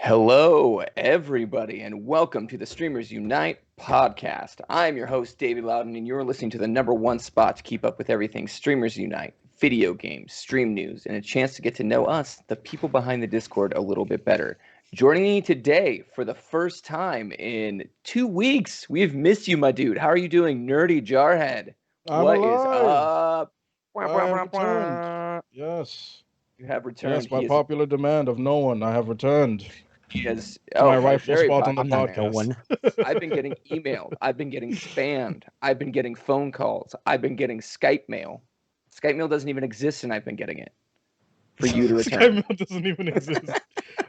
Hello, everybody, and welcome to the Streamers Unite podcast. I'm your host, David Loudon, and you're listening to the number one spot to keep up with everything Streamers Unite, video games, stream news, and a chance to get to know us, the people behind the Discord, a little bit better. Joining me today for the first time in 2 weeks, we've missed you, my dude. How are you doing, Nerdy Jarhead? I'm What is alive. up? I have returned. Yes. You have Yes, returned. by popular demand of no one, I have returned He is to my by rightful very spot on the popular demand. No podcast. one. I've been getting emailed. I've been getting spammed. I've been getting phone calls. I've been getting Skype mail. Skype mail doesn't even exist, and I've been getting it for you to return. Skype mail doesn't even exist.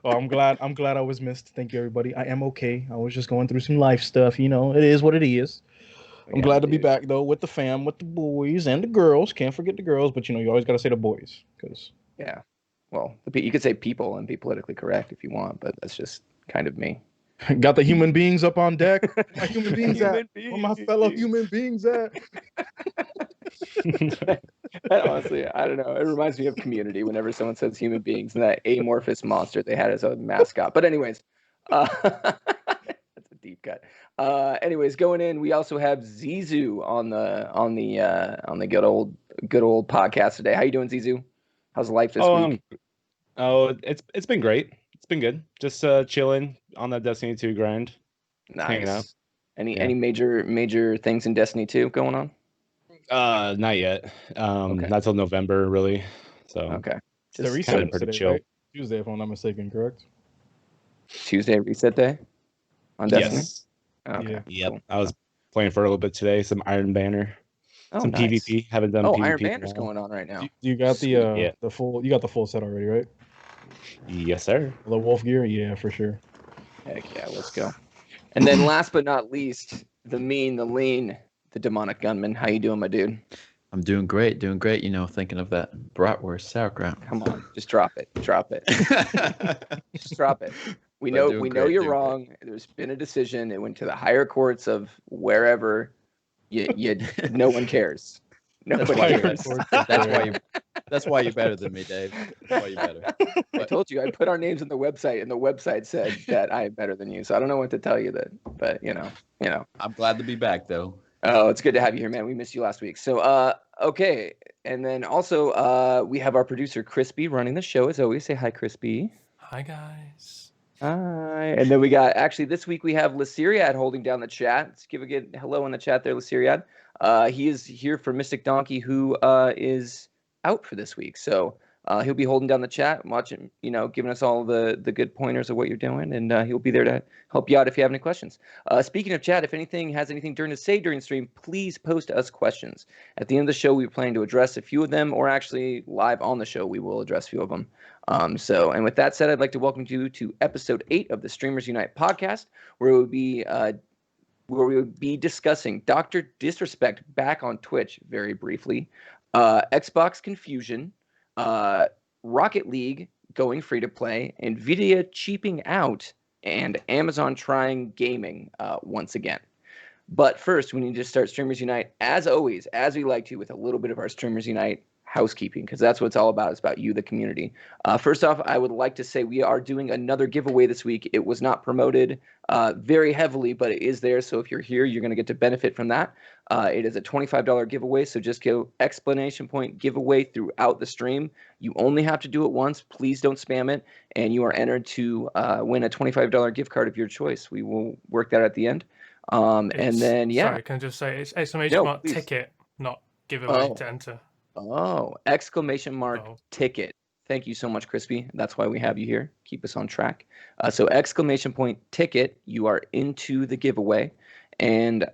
Oh, I'm glad I was missed. Thank you, everybody. I am okay. I was just going through some life stuff. You know, it is what it is. I'm glad to be back, though, with the fam, with the boys and the girls. Can't forget the girls, but, you always got to say the boys. Yeah. Well, you could say people and be politically correct if you want, but that's just kind of me. Got the human beings up on deck. Where my human beings at? Where my fellow human beings at? Honestly, I don't know. It reminds me of Community whenever someone says human beings and that amorphous monster they had as a mascot. But anyways, that's a deep cut. Anyways, going in, we also have Zizu on the good old podcast today. How you doing, Zizu? How's life this week? It's been great. It's been good. Just chilling on that Destiny 2 grind. Hanging out. Nice. Any major things in Destiny 2 going on? Not yet. Okay. Not till November, really. So Okay. The Just reset kind of was pretty today, chill. right? Tuesday, if I'm not mistaken, correct? Tuesday reset day on Destiny. Yes. Okay. Yeah. Yep. I was playing for a little bit today. Some Iron Banner. Oh, Some nice. PvP. Haven't done Oh, PvP. Iron in a Banner's while. going on right now. You got Sweet. the full. You got the full set already, right? Yes, sir. The wolf gear, yeah, for sure. Heck yeah, let's go. And then last but not least, the mean, the lean, the demonic gunman. How you doing, my dude? I'm doing great. Thinking of that bratwurst sauerkraut. Come on, just drop it. Just drop it. We But know doing you're great. wrong. There's been a decision. It went to the higher courts of wherever. You no one cares. Nobody cares. That's why you're better than me, Dave. That's why you're better. I told you I put our names on the website, and the website said that I am better than you. So I don't know what to tell you but you know. I'm glad to be back, though. Oh, it's good to have you here, man. We missed you last week. So okay, and then also we have our producer Crispy running the show as always. Say hi, Crispy. Hi, guys. Hi. And then we got this week we have Lasiriad holding down the chat. Let's give a good hello in the chat there, Lasiriad. He is here for Mystic Donkey, who is out for this week. So he'll be holding down the chat, watching, giving us all the good pointers of what you're doing, and he'll be there to help you out if you have any questions. Speaking of chat, if anything has anything to say during the stream, please post us questions. At the end of the show, we plan to address a few of them, or actually live on the show, we will address a few of them. And with that said, I'd like to welcome you to episode 8 of the Streamers Unite podcast, where we will be discussing Dr. Disrespect back on Twitch very briefly, Xbox confusion, Rocket League going free to play, Nvidia cheaping out, and Amazon trying gaming once again. But first, we need to start Streamers Unite, as always, as we like to, with a little bit of our Streamers Unite housekeeping, because that's what it's all about. It's about you, the community. First off, I would like to say we are doing another giveaway this week. It was not promoted very heavily, but it is there. So if you're here, you're going to get to benefit from that. It is a $25 giveaway. So just go exclamation point giveaway throughout the stream. You only have to do it once. Please don't spam it. And you are entered to win a $25 gift card of your choice. We will work that at the end. And then, yeah. Sorry, can I just say it's exclamation mark please. Ticket, not giveaway to enter. Oh, exclamation mark ticket. Thank you so much, Crispy. That's why we have you here. Keep us on track. So exclamation point ticket, you are into the giveaway. And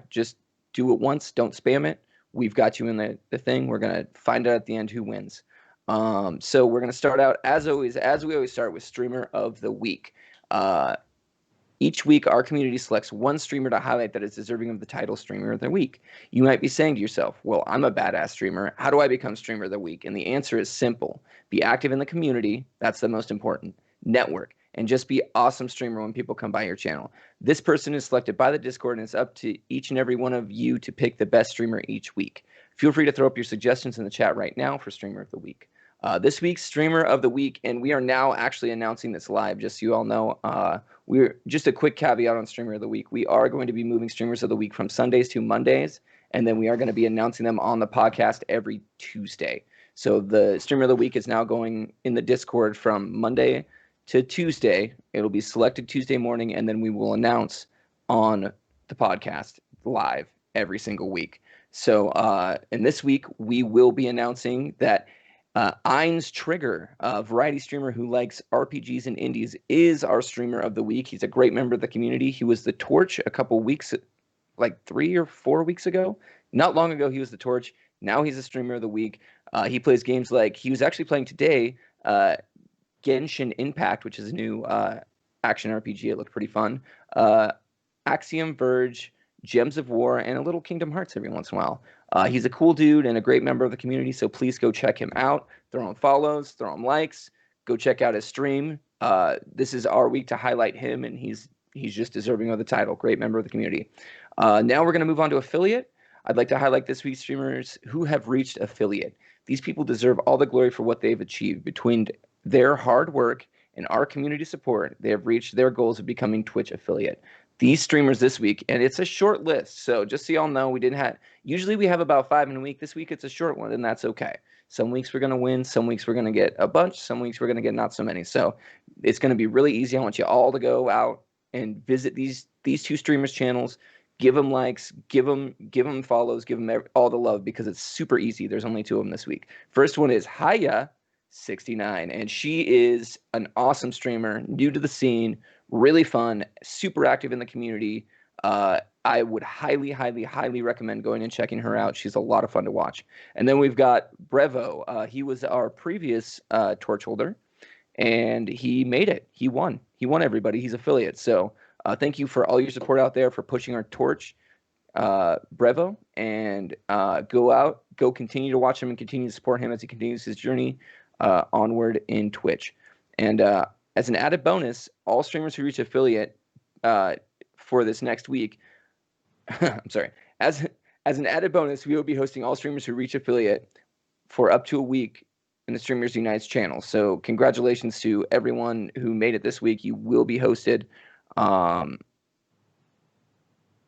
just do it once. Don't spam it. We've got you in the thing. We're going to find out at the end who wins. So we're going to start out, as always, as we always start with Streamer of the Week. Each week, our community selects one streamer to highlight that is deserving of the title Streamer of the Week. You might be saying to yourself, well, I'm a badass streamer. How do I become Streamer of the Week? And the answer is simple. Be active in the community. That's the most important. Network. And just be awesome streamer when people come by your channel. This person is selected by the Discord, and it's up to each and every one of you to pick the best streamer each week. Feel free to throw up your suggestions in the chat right now for Streamer of the Week. This week's streamer of the week, and we are now actually announcing this live, just so you all know. We're just a quick caveat on streamer of the week. We are going to be moving streamers of the week from Sundays to Mondays, and then we are going to be announcing them on the podcast every Tuesday. So the streamer of the week is now going in the Discord from Monday to Tuesday. It'll be selected Tuesday morning, and then we will announce on the podcast live every single week. So and this week we will be announcing that Eins Trigger, a variety streamer who likes RPGs and indies, is our streamer of the week. He's a great member of the community. He was the Torch a couple weeks, like 3 or 4 weeks ago. Not long ago, he was the Torch. Now he's a streamer of the week. He plays games like, he was actually playing today, Genshin Impact, which is a new action RPG. It looked pretty fun. Axiom Verge, Gems of War, and a little Kingdom Hearts every once in a while. He's a cool dude and a great member of the community, so please go check him out. Throw him follows, throw him likes, go check out his stream. This is our week to highlight him, and he's just deserving of the title. Great member of the community. Now we're going to move on to affiliate. I'd like to highlight this week's streamers who have reached affiliate. These people deserve all the glory for what they've achieved. Between their hard work and our community support, they have reached their goals of becoming Twitch affiliate. These streamers this week, and it's a short list, so just so y'all know, usually we have about 5 in a week. This week it's a short one, and that's okay. Some weeks we're going to win, some weeks we're going to get a bunch, some weeks we're going to get not so many. So it's going to be really easy. I want you all to go out and visit these two streamers' channels, give them likes, give them follows, give them all the love, because it's super easy. There's only 2 of them this week. First one is Haya69, and she is an awesome streamer, new to the scene, really fun, super active in the community. I would highly, highly, highly recommend going and checking her out. She's a lot of fun to watch. And then we've got Brevo. He was our previous torch holder, and he made it. He won. He won, everybody. He's affiliate. So thank you for all your support out there for pushing our torch, Brevo. And go continue to watch him and continue to support him as he continues his journey onward in Twitch. And as an added bonus, all streamers who reach affiliate for this next week, I'm sorry, as an added bonus, we will be hosting all streamers who reach affiliate for up to a week in the Streamers Unites channel. So congratulations to everyone who made it this week. You will be hosted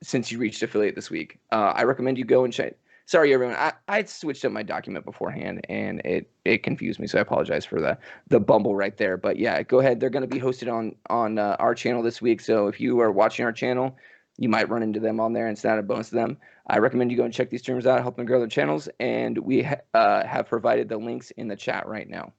since you reached affiliate this week. I recommend you go and check. Sorry, everyone. I switched up my document beforehand, and it confused me, so I apologize for the bumble right there. But yeah, go ahead. They're going to be hosted on our channel this week, so if you are watching our channel, you might run into them on there, and it's not a bonus to them. I recommend you go and check these streamers out, help them grow their channels, and we have provided the links in the chat right now.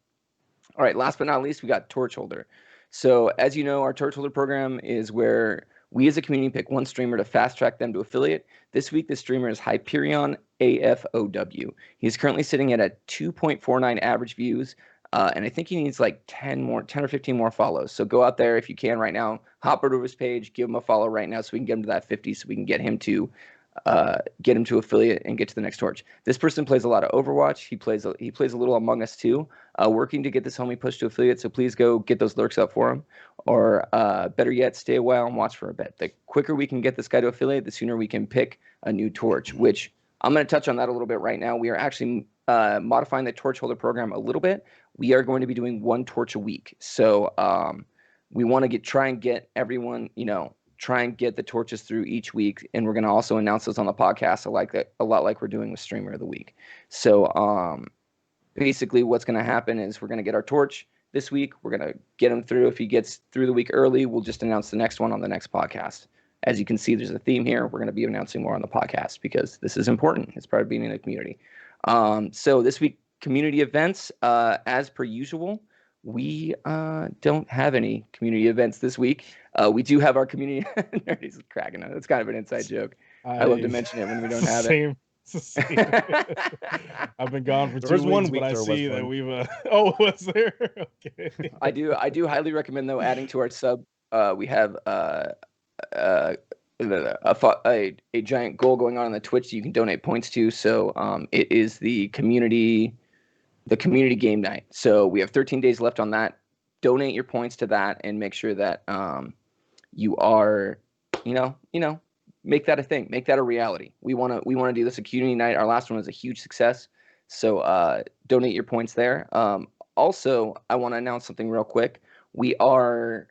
All right, last but not least, we got Torch Holder. So as you know, our Torch Holder program is where we as a community pick one streamer to fast track them to affiliate. This week, the streamer is Hyperion AFOW. He's currently sitting at a 2.49 average views, and I think he needs like 10 or 15 more follows. So go out there if you can right now, hop over to his page, give him a follow right now so we can get him to that 50, so we can get him to affiliate and get to the next torch. This person plays a lot of Overwatch. He plays a little Among Us too, working to get this homie pushed to affiliate. So please go get those lurks up for him, or better yet, stay a while and watch for a bit. The quicker we can get this guy to affiliate, the sooner we can pick a new torch, which I'm going to touch on that a little bit right now. We are actually modifying the torch holder program a little bit. We are going to be doing 1 torch a week. So we want to try and get everyone, try and get the torches through each week, and we're going to also announce those on the podcast a lot like we're doing with Streamer of the Week. So basically what's going to happen is we're going to get our torch this week. We're going to get him through. If he gets through the week early, we'll just announce the next one on the next podcast. As you can see, there's a theme here. We're going to be announcing more on the podcast because this is important. It's part of being in the community. So this week, community events, as per usual, we don't have any community events this week. We do have our community. He's cracking it. It's kind of an inside joke. I love to mention it when we don't have it. Same. I've been gone for 2 weeks, but I see that we've. Oh, was there? Okay. I do highly recommend though adding to our sub. We have a giant goal going on the Twitch that you can donate points to. So it is the community game night. So we have 13 days left on that. Donate your points to that and make sure that you are, make that a thing, make that a reality. We want to do this a community night. Our last one was a huge success. So donate your points there. Also, I want to announce something real quick. We are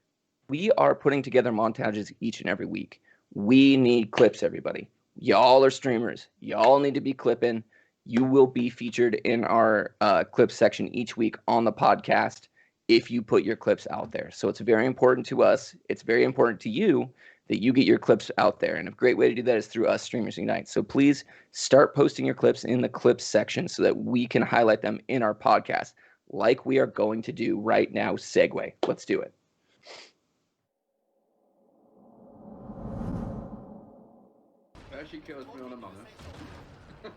putting together montages each and every week. We need clips, everybody. Y'all are streamers. Y'all need to be clipping. You will be featured in our clip section each week on the podcast if you put your clips out there. So it's very important to us. It's very important to you that you get your clips out there. And a great way to do that is through us Streamers Unite. So please start posting your clips in the clips section so that we can highlight them in our podcast, like we are going to do right now. Segue. Let's do it. She kills me on Among Us. And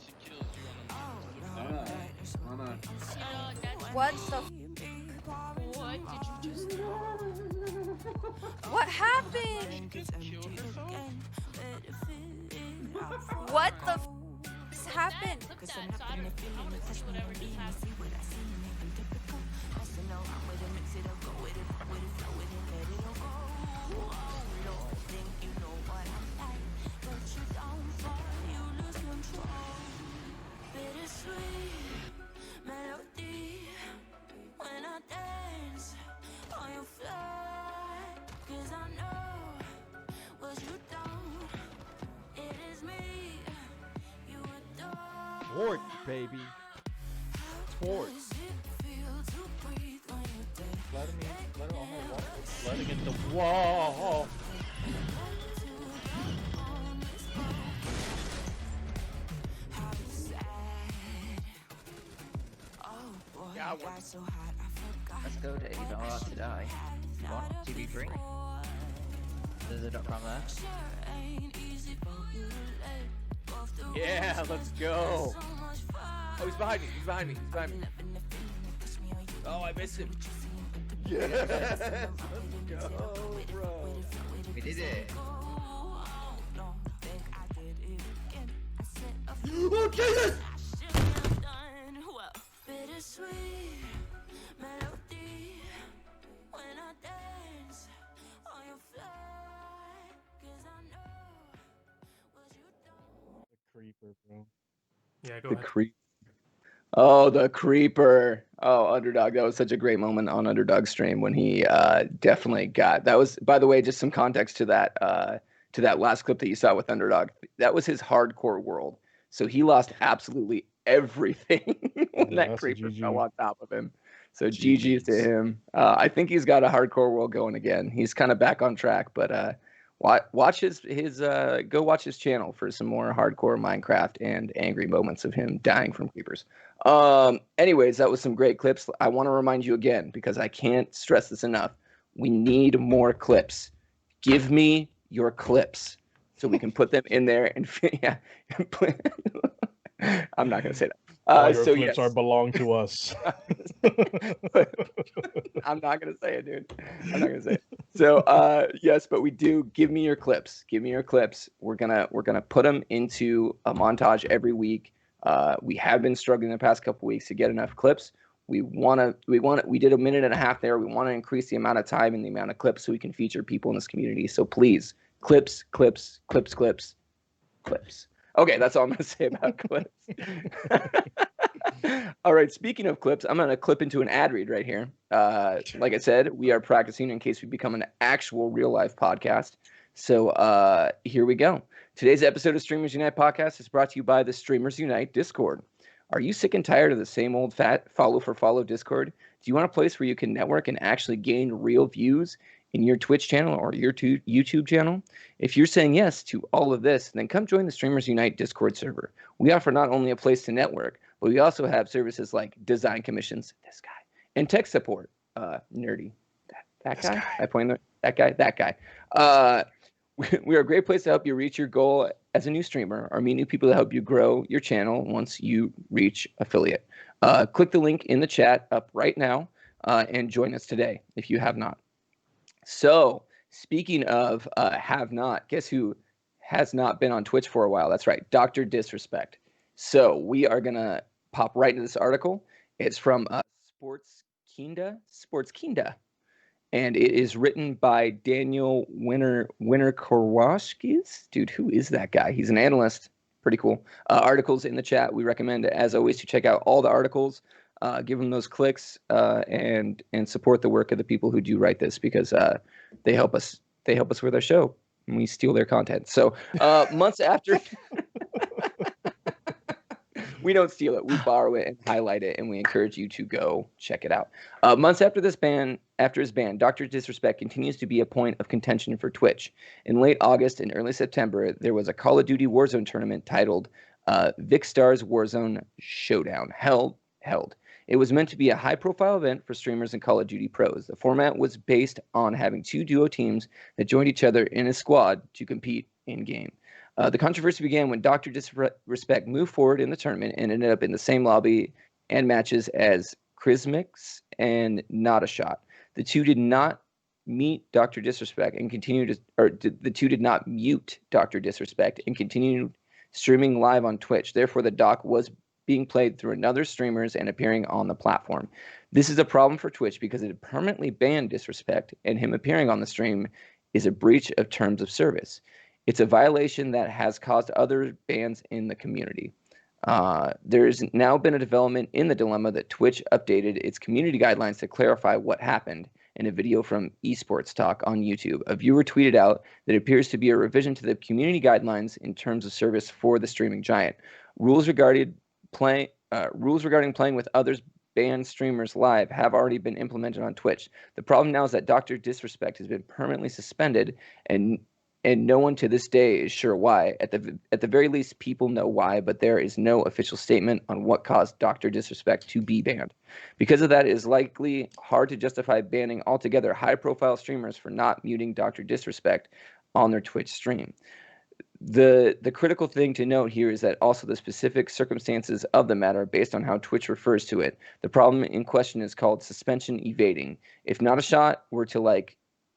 she kills you on the moon. What the? What did you just do? What happened? What the happened? Look at that. So I see whatever just happened. Sports, baby. Sports. Let it hit the wall. Yeah, let's go to AVR today. What? TV3? There's a .com there. Yeah, let's go. Oh, he's behind me. He's behind me. He's behind me. Oh, I missed him. Yes. Let's go, bro. We did it. Oh, Jesus! Creeper, bro. Yeah, go The ahead. creep. Oh, the creeper. Oh, Underdog. That was such a great moment on Underdog stream when he definitely got that. Was, by the way, just some context to that last clip that you saw with Underdog. That was his hardcore world. So he lost absolutely everything when that creeper fell on top of him. So GG's to him. I think he's got a hardcore world going again. He's kind of back on track, but watch his go watch his channel for some more hardcore Minecraft and angry moments of him dying from creepers. Anyways, that was some great clips. I want to remind you again, because I can't stress this enough. We need more clips. Give me your clips so we can put them in there and yeah. I'm not going to say that. All your so clips yes. belong to us. I'm not going to say it, dude. I'm not going to say it. So yes, but we do. Give me your clips. Give me your clips. We're gonna put them into a montage every week. We have been struggling the past couple weeks to get enough clips. We did a minute and a half there. We want to increase the amount of time and the amount of clips so we can feature people in this community. So please, clips. Okay, that's all I'm going to say about clips. All right, speaking of clips, I'm going to clip into an ad read right here. Like I said, we are practicing in case we become an actual real-life podcast. So here we go. Today's episode of Streamers Unite podcast is brought to you by the Streamers Unite Discord. Are you sick and tired of the same old fat follow for follow Discord? Do you want a place where you can network and actually gain real views in your Twitch channel or your YouTube channel? If you're saying yes to all of this, then come join the Streamers Unite Discord server. We offer not only a place to network, but we also have services like design commissions, this guy, and tech support, nerdy, that guy. I point that guy. We are a great place to help you reach your goal as a new streamer or meet new people to help you grow your channel once you reach affiliate. Click the link in the chat up right now and join us today if you have not. So speaking of have not, guess who has not been on Twitch for a while? That's right, Dr. Disrespect. So we are going to pop right into this article. It's from Sports Kinda. And it is written by Daniel Winter Korwashkis. Dude, who is that guy? He's an analyst pretty cool. Articles in the chat. We recommend, as always, to check out all the articles. Give them those clicks and support the work of the people who do write this, because they help us. They help us with our show, and we steal their content. So months after. We don't steal it. We borrow it and highlight it, and we encourage you to go check it out. Months after his ban, Dr. Disrespect continues to be a point of contention for Twitch. In late August and early September, there was a Call of Duty Warzone tournament titled Vikstars Warzone Showdown held. It was meant to be a high-profile event for streamers and Call of Duty pros. The format was based on having two duo teams that joined each other in a squad to compete in-game. The controversy began when Dr. Disrespect moved forward in the tournament and ended up in the same lobby and matches as Chrismix and Not a Shot. The two did not meet Dr. Disrespect and the two did not mute Dr. Disrespect and continued streaming live on Twitch. Therefore, the doc was being played through another streamers and appearing on the platform. This is a problem for Twitch because it permanently banned Disrespect, and him appearing on the stream is a breach of terms of service. It's a violation that has caused other bans in the community. There's now been a development in the dilemma that Twitch updated its community guidelines to clarify what happened in a video from Esports Talk on YouTube. A viewer tweeted out that it appears to be a revision to the community guidelines in terms of service for the streaming giant. Rules regarding playing with others banned streamers live have already been implemented on Twitch. The problem now is that Dr. Disrespect has been permanently suspended, and no one to this day is sure why. At the very least, people know why, but there is no official statement on what caused Dr. Disrespect to be banned. Because of that, it is likely hard to justify banning altogether high-profile streamers for not muting Dr. Disrespect on their Twitch stream. The critical thing to note here is that also the specific circumstances of the matter based on how Twitch refers to it. The problem in question is called suspension evading. If Not a Shot were to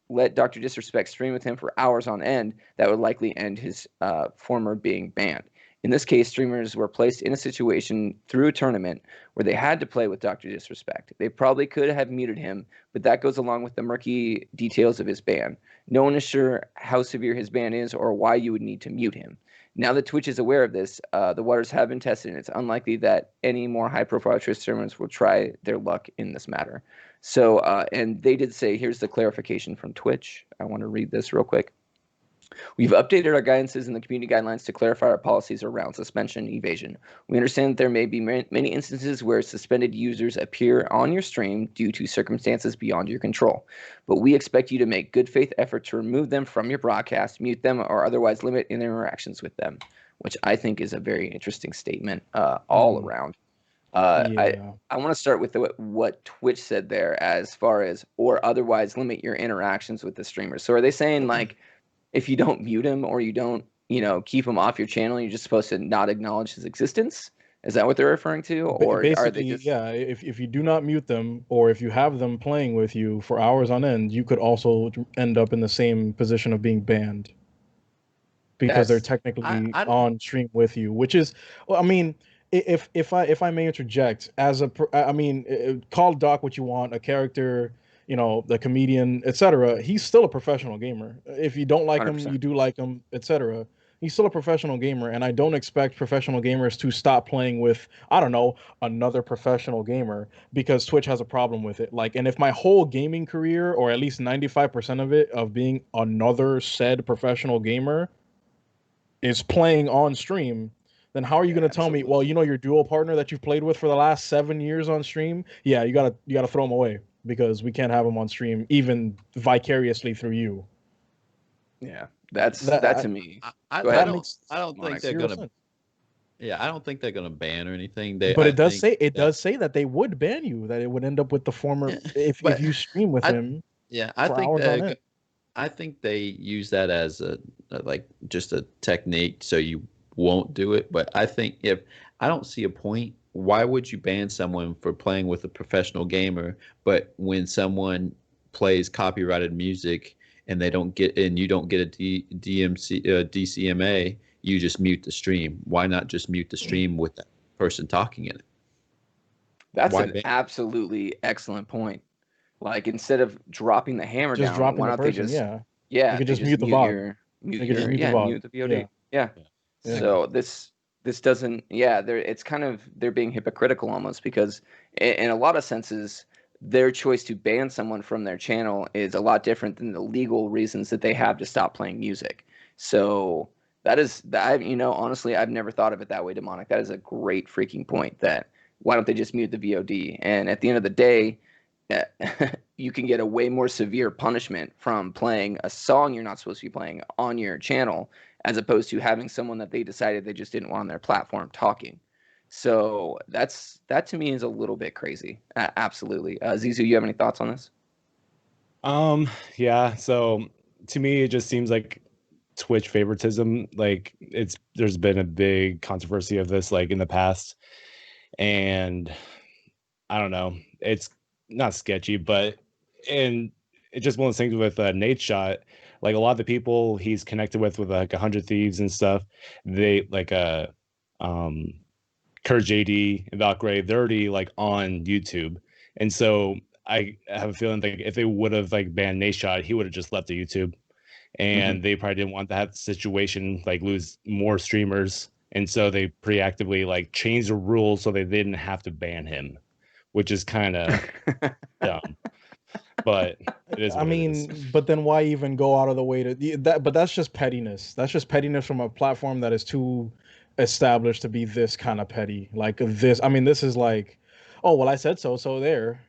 let Dr. Disrespect stream with him for hours on end, that would likely end his former being banned. In this case, streamers were placed in a situation through a tournament where they had to play with Dr. Disrespect. They probably could have muted him, but that goes along with the murky details of his ban. No one is sure how severe his ban is or why you would need to mute him. Now that Twitch is aware of this, the waters have been tested, and it's unlikely that any more high-profile Twitch streamers will try their luck in this matter. So, and they did say, here's the clarification from Twitch. I want to read this real quick. We've updated our guidances in the community guidelines to clarify our policies around suspension evasion. We understand that there may be many instances where suspended users appear on your stream due to circumstances beyond your control, but we expect you to make good faith effort to remove them from your broadcast, mute them, or otherwise limit interactions with them, which I think is a very interesting statement all around. I want to start with what Twitch said there as far as or otherwise limit your interactions with the streamer. So are they saying like if you don't mute him or you don't, keep him off your channel, you're just supposed to not acknowledge his existence? Is that what they're referring to? Or basically, are they just... yeah, if you do not mute them or if you have them playing with you for hours on end, you could also end up in the same position of being banned because they're technically on stream with you, which is, well, I mean, if I may interject, call Doc what you want, a character, the comedian, etc. He's still a professional gamer. If you don't like 100%. Him, you do like him, etc. He's still a professional gamer, and I don't expect professional gamers to stop playing with, I don't know, another professional gamer because Twitch has a problem with it. And if my whole gaming career, or at least 95% of it, of being another said professional gamer, is playing on stream, then how are you going to tell me, well, your duo partner that you've played with for the last 7 years on stream, yeah, you gotta throw him away because we can't have him on stream, even vicariously through you. Yeah, that to me. I don't think they're gonna. Yeah, I don't think they're gonna ban or anything. But it does say that they would ban you. That it would end up with the former if you stream with him. Yeah, I think they use that as just a technique so you won't do it. But I think I don't see a point. Why would you ban someone for playing with a professional gamer, but when someone plays copyrighted music and you don't get a DCMA, you just mute the stream? Why not just mute the stream with that person talking in it? That's an absolutely excellent point. Instead of dropping the hammer down, why don't they just you could just mute the VOD. Mute the VOD. Yeah. So this this doesn't, yeah, it's kind of, they're being hypocritical almost, because in a lot of senses, their choice to ban someone from their channel is a lot different than the legal reasons that they have to stop playing music. So that is that, honestly, I've never thought of it that way, Demonic. That is a great freaking point. That why don't they just mute the VOD? And at the end of the day, you can get a way more severe punishment from playing a song you're not supposed to be playing on your channel, as opposed to having someone that they decided they just didn't want on their platform talking. So that to me is a little bit crazy. Absolutely. Zizu, you have any thoughts on this? Yeah. So to me, it just seems like Twitch favoritism. Like there's been a big controversy of this like in the past, and I don't know. It's not sketchy, but and it's just one of those things with Nate Shot. Like a lot of the people he's connected with like 100 Thieves and stuff, they like Kurt JD and Valkyrie, they're already like on YouTube. And so I have a feeling that if they would have like banned Nate Shot, he would have just left the YouTube. And they probably didn't want that situation, like lose more streamers. And so they preactively like changed the rules so they didn't have to ban him, which is kind of dumb. But it is what it is. But then why even go out of the way to that? But that's just pettiness. That's just pettiness from a platform that is too established to be this kind of petty. Like this, this is like, oh well, I said so, so there.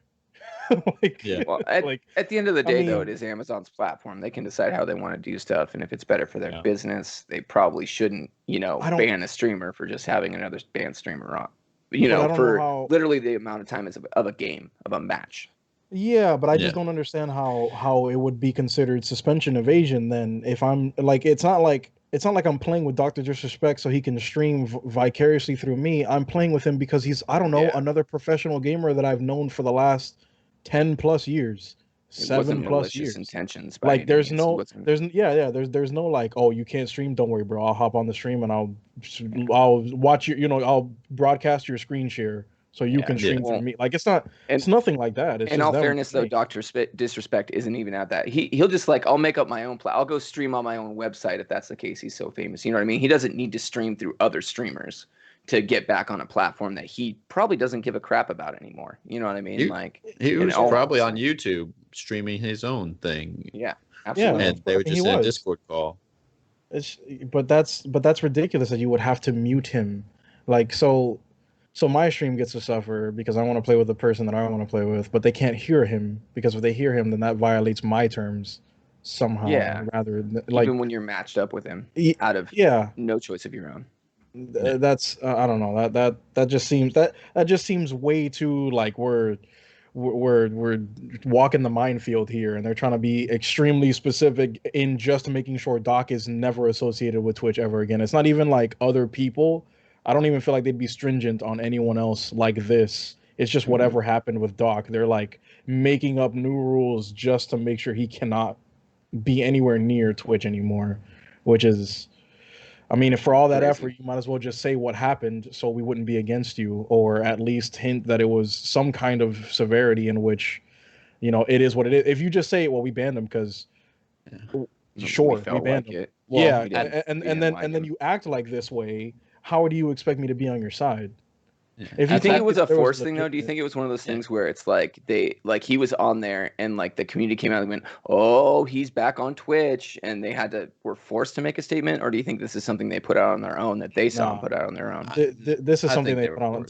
Well, at the end of the day, though, it is Amazon's platform. They can decide how they want to do stuff, and if it's better for their business, they probably shouldn't, ban a streamer for just having another banned streamer on. For literally the amount of time of a game, of a match. Yeah, but I just don't understand how it would be considered suspension evasion then. If I'm like, it's not like I'm playing with Dr. Disrespect so he can stream vicariously through me. I'm playing with him because he's, I don't know, another professional gamer that I've known for the last 10 plus years, 7+ years. Intentions. Like there's no like, oh, you can't stream. Don't worry, bro. I'll hop on the stream and I'll watch your, I'll broadcast your screen share so you can stream through me. Like it's nothing like that. It's in all fairness, though, Dr. Disrespect isn't even at that. He'll just like, I'll make up my own I'll go stream on my own website if that's the case. He's so famous. You know what I mean? He doesn't need to stream through other streamers to get back on a platform that he probably doesn't give a crap about anymore. You know what I mean? He was probably on YouTube streaming his own thing. Yeah, absolutely. And they were just in a Discord call. But that's ridiculous that you would have to mute him. Like so my stream gets to suffer because I want to play with the person that I want to play with, but they can't hear him because if they hear him, then that violates my terms somehow. Yeah. Rather like even when you're matched up with him out of no choice of your own. That's I don't know, that just seems way too like we're walking the minefield here, and they're trying to be extremely specific in just making sure Doc is never associated with Twitch ever again. It's not even like other people. I don't even feel like they'd be stringent on anyone else like this. It's just whatever happened with Doc. They're like making up new rules just to make sure he cannot be anywhere near Twitch anymore, which is, for all that effort, you might as well just say what happened so we wouldn't be against you, or at least hint that it was some kind of severity in which, it is what it is. If you just say, well, we banned him because, sure, we banned him. Well, and then you act like this way, how do you expect me to be on your side? If you think it was a forced thing, though, do you think it was one of those things where it's like he was on there and like the community came out and went, oh, he's back on Twitch, and they were forced to make a statement? Or do you think this is something they put out on their own, that they saw and put out on their own? This is something they put on.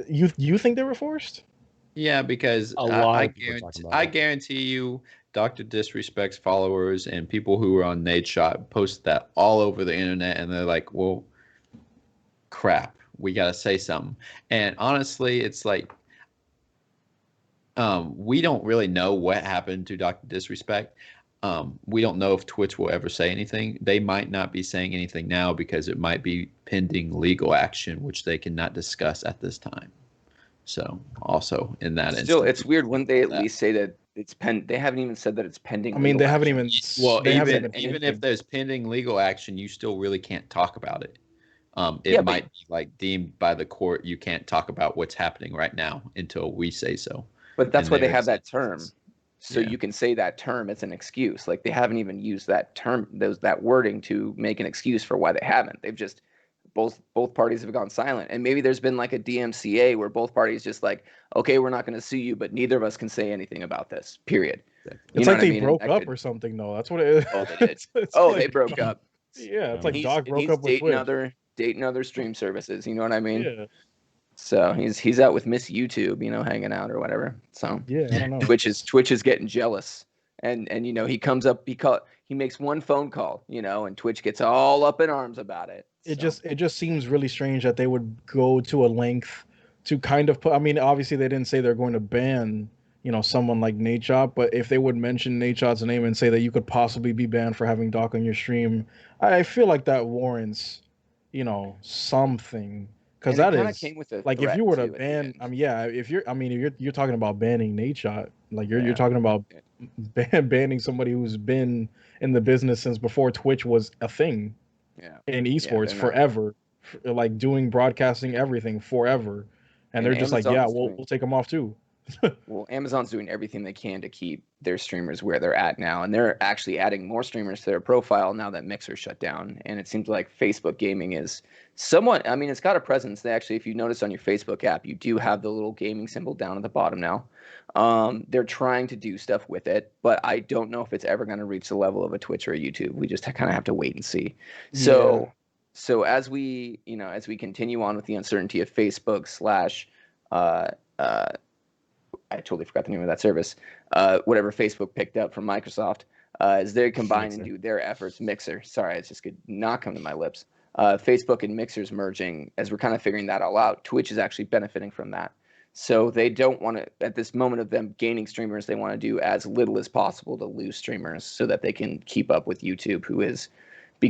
You think they were forced? Yeah, because I guarantee you, Dr. Disrespect's followers and people who were on Nate Shot posted that all over the internet, and they're like, well, crap, we got to say something. And honestly, it's like, we don't really know what happened to Dr. Disrespect. We don't know if Twitch will ever say anything. They might not be saying anything now because it might be pending legal action, which they cannot discuss at this time. So also in that instance, it's weird. Wouldn't they at least say that it's they haven't even said that it's pending. They haven't even. Well, even if there's pending legal action, you still really can't talk about it. It might be like deemed by the court you can't talk about what's happening right now until we say so. But that's why they have that term, so you can say that term as an excuse. Like they haven't even used that term, that wording to make an excuse for why they haven't. They've just both parties have gone silent, and maybe there's been like a DMCA where both parties just like, okay, we're not going to sue you, but neither of us can say anything about this. Period. It's like they broke up or something, though. That's what it is. Oh, they did. It's Oh, like, they broke up. Yeah, it's like he's Doc broke up with dating other stream services. You know what I mean? Yeah. So he's out with Miss YouTube, hanging out or whatever. So yeah, I don't know. Twitch is getting jealous, and he comes up, he makes one phone call, and Twitch gets all up in arms about it. It just seems really strange that they would go to a length to kind of put. I mean, obviously they didn't say they're going to ban someone like Nadeshot, but if they would mention Nadeshot's name and say that you could possibly be banned for having Doc on your stream, I feel like that warrants something. Because that is came with a like if you were to too, ban, if you're talking about banning Nadeshot, like you're talking about banning somebody who's been in the business since before Twitch was a thing, in esports forever, like doing broadcasting everything forever, and they're just like, yeah, we'll take them off too. Well, Amazon's doing everything they can to keep their streamers where they're at now, and they're actually adding more streamers to their profile now that Mixer shut down. And it seems like Facebook gaming is somewhat, I mean, it's got a presence. They actually, if you notice on your Facebook app, you do have the little gaming symbol down at the bottom now. They're trying to do stuff with it, but I don't know if it's ever going to reach the level of a Twitch or a YouTube. We just kind of have to wait and see. So as we continue on with the uncertainty of Facebook / I totally forgot the name of that service. Whatever Facebook picked up from Microsoft, as they combine and do their efforts. Mixer. Sorry, it's just could not come to my lips. Facebook and Mixer's merging, as we're kind of figuring that all out. Twitch is actually benefiting from that. So they don't want to, at this moment of them gaining streamers, they want to do as little as possible to lose streamers so that they can keep up with YouTube, who is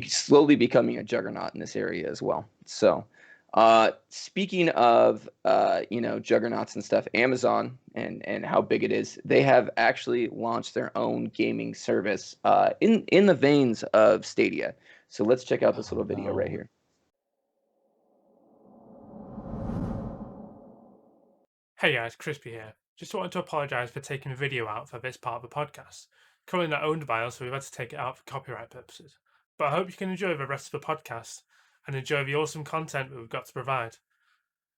slowly becoming a juggernaut in this area as well. So speaking of juggernauts and stuff, Amazon and how big it is, they have actually launched their own gaming service in the veins of Stadia. So let's check out this little video right here. Hey guys, Crispy here. Just wanted to apologise for taking the video out for this part of the podcast. Currently not owned by us, so we've had to take it out for copyright purposes. But I hope you can enjoy the rest of the podcast and enjoy the awesome content that we've got to provide.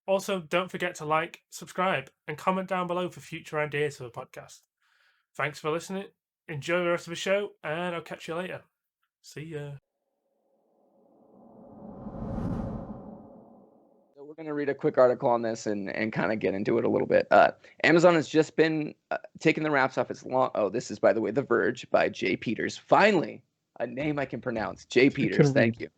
Also, don't forget to like, subscribe, and comment down below for future ideas for the podcast. Thanks for listening, enjoy the rest of the show, and I'll catch you later. See ya. So we're going to read a quick article on this and kind of get into it a little bit. Amazon has just been taking the wraps off its long... Oh, this is, by the way, The Verge by Jay Peters. Finally, a name I can pronounce. Jay Peters, thank you.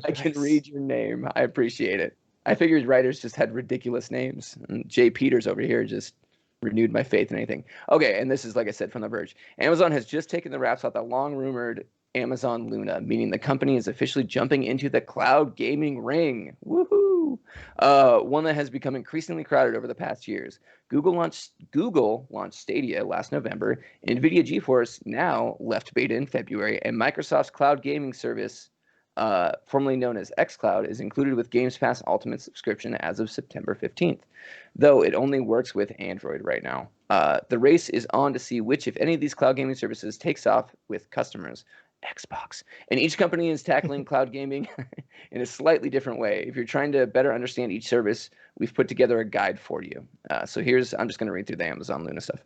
I can read your name. I appreciate it. I figured writers just had ridiculous names. And Jay Peters over here just renewed my faith in anything. Okay, and this is, like I said, from The Verge. Amazon has just taken the wraps off the long-rumored Amazon Luna, meaning the company is officially jumping into the cloud gaming ring. Woohoo! One that has become increasingly crowded over the past years. Google launched Stadia last November. NVIDIA GeForce Now left beta in February, and Microsoft's cloud gaming service, formerly known as xCloud, is included with Games Pass Ultimate subscription as of September 15th, though it only works with Android right now. The race is on to see which, if any, of these cloud gaming services takes off with customers. Xbox. And each company is tackling cloud gaming in a slightly different way. If you're trying to better understand each service, we've put together a guide for you. I'm just going to read through the Amazon Luna stuff.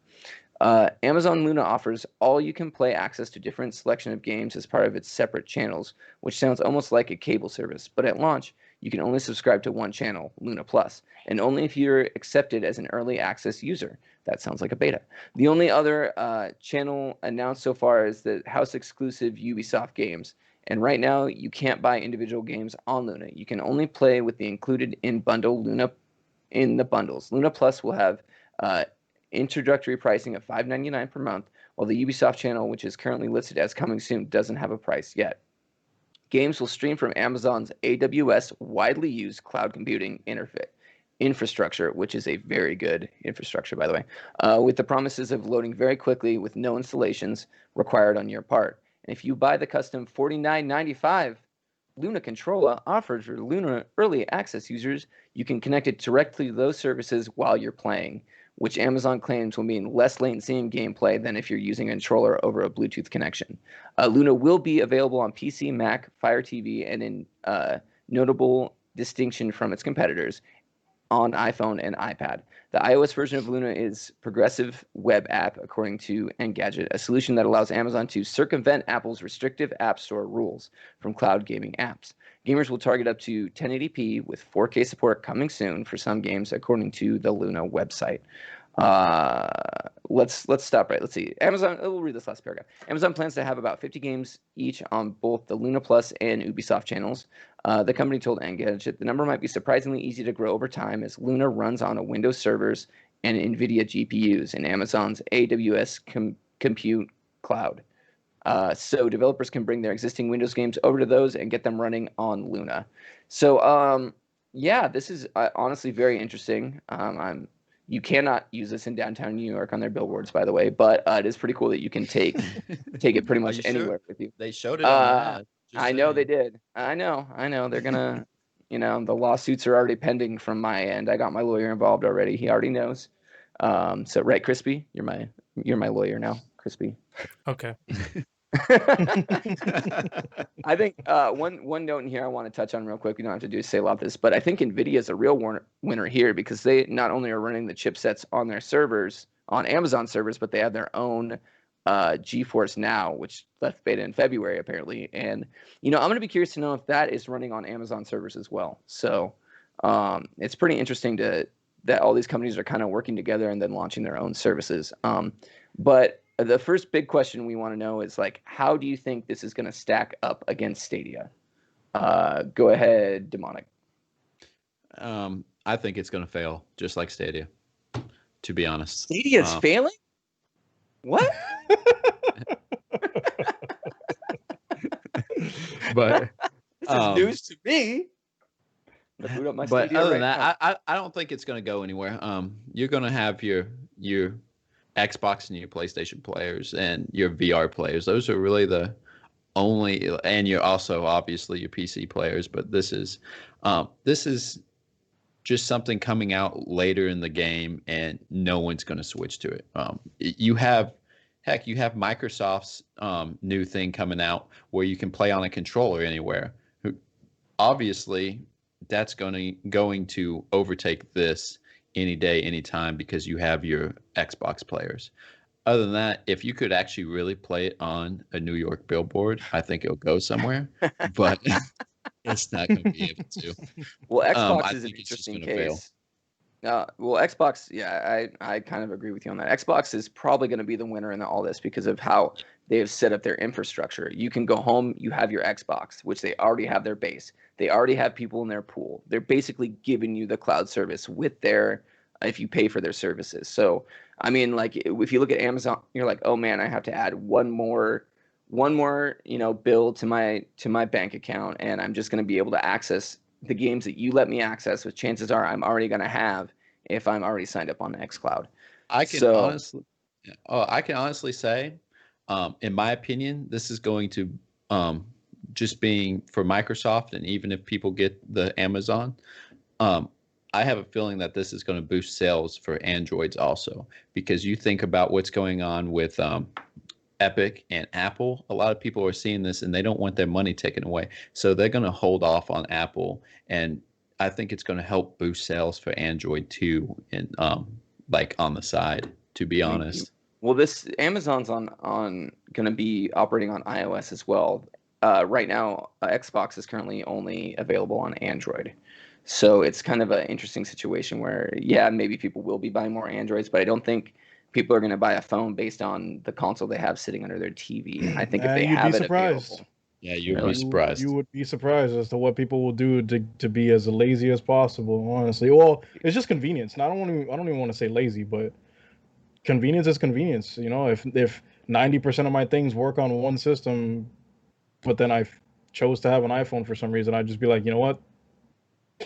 Amazon Luna offers all-you-can-play access to different selection of games as part of its separate channels, which sounds almost like a cable service. But at launch, you can only subscribe to one channel, Luna Plus, and only if you're accepted as an early access user. That sounds like a beta. The only other channel announced so far is the house-exclusive Ubisoft games. And right now, you can't buy individual games on Luna. You can only play with the included in-bundle Luna in the bundles. Luna Plus will have introductory pricing of $5.99 per month, while the Ubisoft channel, which is currently listed as coming soon, doesn't have a price yet. Games will stream from Amazon's AWS widely used cloud computing infrastructure, which is a very good infrastructure, by the way, with the promises of loading very quickly with no installations required on your part. And if you buy the custom $49.95 Luna controller offered for Luna early access users, you can connect it directly to those services while you're playing, which Amazon claims will mean less latency in gameplay than if you're using a controller over a Bluetooth connection. Luna will be available on PC, Mac, Fire TV, and in notable distinction from its competitors on iPhone and iPad. The iOS version of Luna is progressive web app, according to Engadget, a solution that allows Amazon to circumvent Apple's restrictive App Store rules from cloud gaming apps. Gamers will target up to 1080p with 4K support coming soon for some games, according to the Luna website. Let's stop right. Let's see. Amazon. We'll read this last paragraph. Amazon plans to have about 50 games each on both the Luna Plus and Ubisoft channels. The company told Engadget the number might be surprisingly easy to grow over time as Luna runs on a Windows servers and NVIDIA GPUs in Amazon's AWS compute cloud. So developers can bring their existing Windows games over to those and get them running on Luna. So yeah, this is honestly very interesting. You cannot use this in downtown New York on their billboards, by the way, but it is pretty cool that you can take it pretty much anywhere with you. They showed it on the ad. I know they did. I know. They're gonna, the lawsuits are already pending from my end. I got my lawyer involved already. He already knows. So right, Crispy, you're my lawyer now, Crispy. Okay. I think one note in here I want to touch on real quick. We don't have to say a lot of this, but I think NVIDIA is a real winner here because they not only are running the chipsets on their servers, on Amazon servers, but they have their own GeForce Now, which left beta in February apparently. And I'm going to be curious to know if that is running on Amazon servers as well. So it's pretty interesting that all these companies are kind of working together and then launching their own services. But the first big question we want to know is how do you think this is going to stack up against Stadia? Go ahead, Demonic. I think it's going to fail, just like Stadia. To be honest, Stadia's failing. What? But this is news to me. But other than that, I don't think it's going to go anywhere. You're going to have your Xbox and your PlayStation players and your VR players. Those are really the only, and you're also obviously your PC players. But this is just something coming out later in the game, and no one's going to switch to it. You have Microsoft's new thing coming out where you can play on a controller anywhere. Obviously, that's going to overtake this any day, anytime, because you have your Xbox players. Other than that, if you could actually really play it on a New York billboard, I think it'll go somewhere. But it's not going to be able to. Well, Xbox is an interesting case. Xbox, yeah, I kind of agree with you on that. Xbox is probably going to be the winner in all this because of how they have set up their infrastructure. You can go home, you have your Xbox, which they already have their base. They already have people in their pool. They're basically giving you the cloud service with if you pay for their services. So, I mean, if you look at Amazon, you're like, oh man, I have to add one more, bill to my bank account, and I'm just going to be able to access the games that you let me access, which chances are I'm already going to have if I'm already signed up on the xCloud. I can honestly say, in my opinion, this is going to just being for Microsoft, and even if people get the Amazon, I have a feeling that this is going to boost sales for Androids also, because you think about what's going on with Epic and Apple. A lot of people are seeing this and they don't want their money taken away, so they're going to hold off on Apple, and I think it's going to help boost sales for Android too, and on the side, to be honest. Well, this Amazon's on going to be operating on iOS as well. Right now, Xbox is currently only available on Android. So it's kind of an interesting situation where, yeah, maybe people will be buying more Androids, but I don't think people are going to buy a phone based on the console they have sitting under their TV. I think if they have it available. Yeah, you'd be surprised. You would be surprised as to what people will do to be as lazy as possible, honestly. Well, it's just convenience. And I don't even want to say lazy, but convenience is convenience. If 90% of my things work on one system, but then I chose to have an iPhone for some reason, I'd just be like, you know what?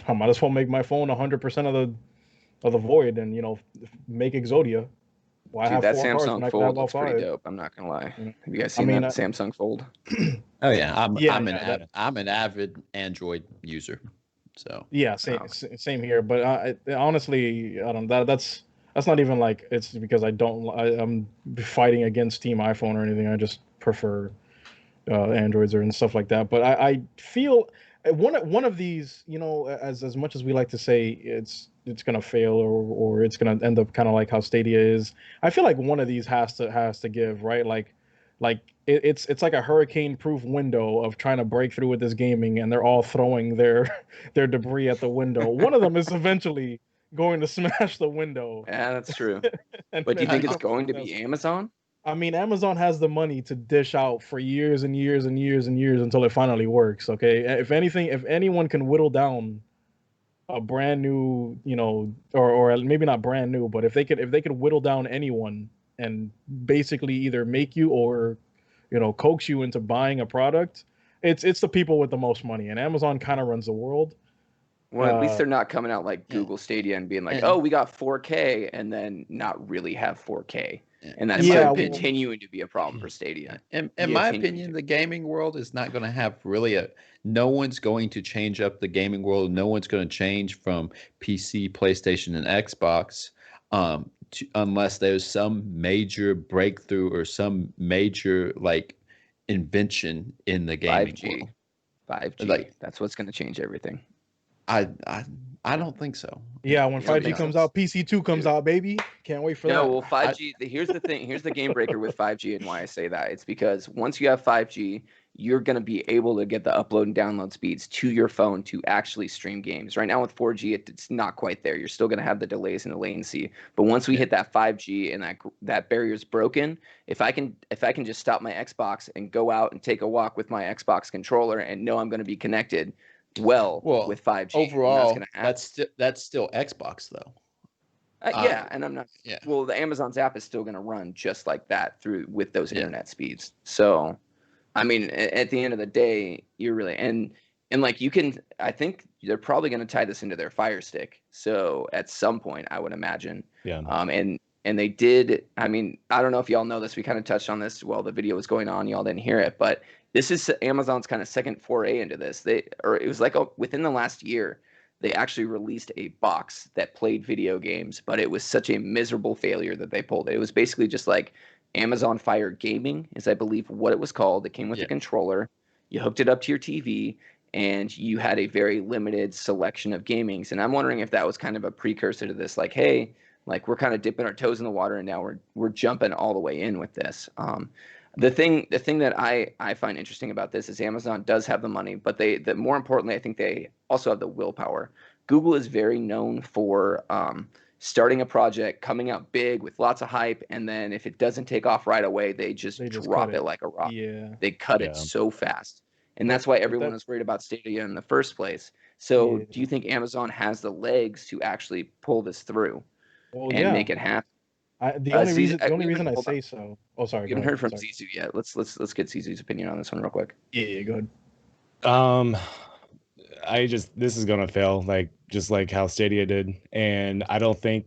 I might as well make my phone 100% of the void, and make Exodia. Why have that Samsung Fold looks pretty dope. I'm not gonna lie. Have you guys seen that Samsung Fold? Oh yeah, I'm an avid Android user. So yeah, same here. But honestly, I don't. That's not even it's because I'm fighting against Team iPhone or anything. I just prefer Androids and stuff like that. But I feel One of these, as much as we like to say it's gonna fail, or it's gonna end up kind of like how Stadia is. I feel like one of these has to give, right? Like it's like a hurricane-proof window of trying to break through with this gaming, and they're all throwing their their debris at the window. One of them is eventually going to smash the window. Yeah, that's true. And But do you then think it's become going to something be else. Amazon? I mean, Amazon has the money to dish out for years and years and years and years until it finally works. Okay, if anything, if anyone can whittle down a brand new, or maybe not brand new, but if they could whittle down anyone and basically either make you or coax you into buying a product, it's the people with the most money, and Amazon kind of runs the world. Well, at least they're not coming out like Yeah. Google Stadia and being like, And- "Oh, we got 4K," and then not really have 4K, and that's Yeah, continuing to be a problem for Stadia. In Yeah, my continuing opinion, to. the gaming world is not going to have really no one's going to change up the gaming world. No one's going to change from PC, PlayStation, and Xbox, unless there's some major breakthrough or some major like invention in the gaming 5G. world. 5G. Like- That's what's going to change everything. I don't think so. Yeah, when I don't 5G think comes so. out, PC2 comes out, baby. Can't wait for No, that. well, 5G. Here's the thing. Here's the game breaker with 5G, and why I say that. It's because once you have 5G, you're going to be able to get the upload and download speeds to your phone to actually stream games. Right now with 4G, it's not quite there. You're still going to have the delays and the latency. But once we hit that 5G and that barrier's broken, if I can just stop my Xbox and go out and take a walk with my Xbox controller and know I'm going to be connected well with 5G, overall, and that's going to happen. that's still Xbox though. Yeah, and I'm not. Yeah. Well, the Amazon's app is still going to run just like that with those internet speeds. So, I mean, at the end of the day, you're really and like you can. I think they're probably going to tie this into their Fire Stick. So at some point, I would imagine. Yeah. And they did. I mean, I don't know if y'all know this. We kind of touched on this while the video was going on. Y'all didn't hear it, but this is Amazon's kind of second foray into this. It was like within the last year, they actually released a box that played video games, but it was such a miserable failure that they pulled it. It was basically just like Amazon Fire Gaming, is I believe what it was called. It came with a controller. You hooked it up to your TV, and you had a very limited selection of gamings. And I'm wondering if that was kind of a precursor to this, like, hey, like we're kind of dipping our toes in the water, and now we're jumping all the way in with this. The thing that I find interesting about this is Amazon does have the money, but more importantly, I think they also have the willpower. Google is very known for starting a project, coming out big with lots of hype, and then if it doesn't take off right away, they just drop it like a rock. Yeah. They cut it so fast. And that's why everyone was worried about Stadia in the first place. So do you think Amazon has the legs to actually pull this through and make it happen? The only reason I say so. Oh, sorry. We haven't heard from Zizou yet. Let's get Zizou's opinion on this one real quick. Yeah, go ahead. This is gonna fail, just like how Stadia did, and I don't think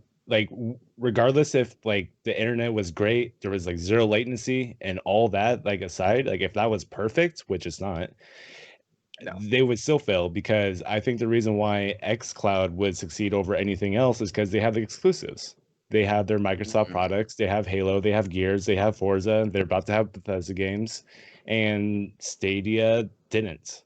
regardless if the internet was great, there was zero latency and all that aside, if that was perfect, which it's not, they would still fail, because I think the reason why xCloud would succeed over anything else is because they have the exclusives. They have their Microsoft products. They have Halo. They have Gears. They have Forza. They're about to have Bethesda games, and Stadia didn't.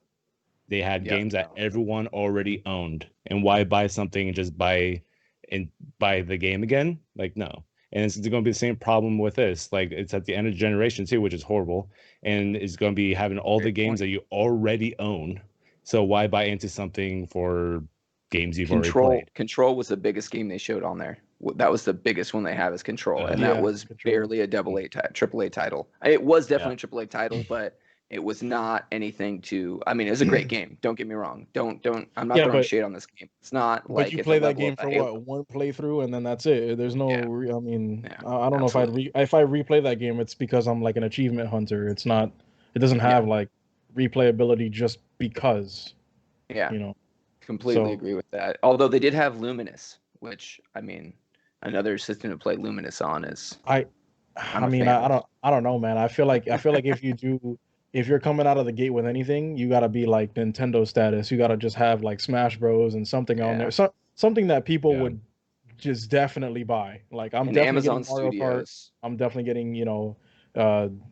They had games that everyone already owned, and why buy something and just buy the game again? No. And it's going to be the same problem with this. It's at the end of the generation too, which is horrible, and it's going to be having all the games that you already own. So why buy into something for games you've already played? Control was the biggest game they showed on there. That was the biggest one they have is Control, and that was barely a AAA title. It was definitely a AAA title, but it was not anything to. I mean, it was a great game. Don't get me wrong. Don't. I'm not throwing shade on this game. It's not like. But you play that game for one playthrough, and then that's it. There's no. I mean, I don't know if I replay that game, it's because I'm an achievement hunter. It's not. It doesn't have replayability just because. Yeah. Completely agree with that. Although they did have Luminous, which I mean, another system to play Luminous on is. I don't know, man. I feel like if you're coming out of the gate with anything, you gotta be like Nintendo status. You gotta just have Smash Bros and something on there, something that people would just definitely buy. I'm definitely Amazon getting Mario Studios. Kart. I'm definitely getting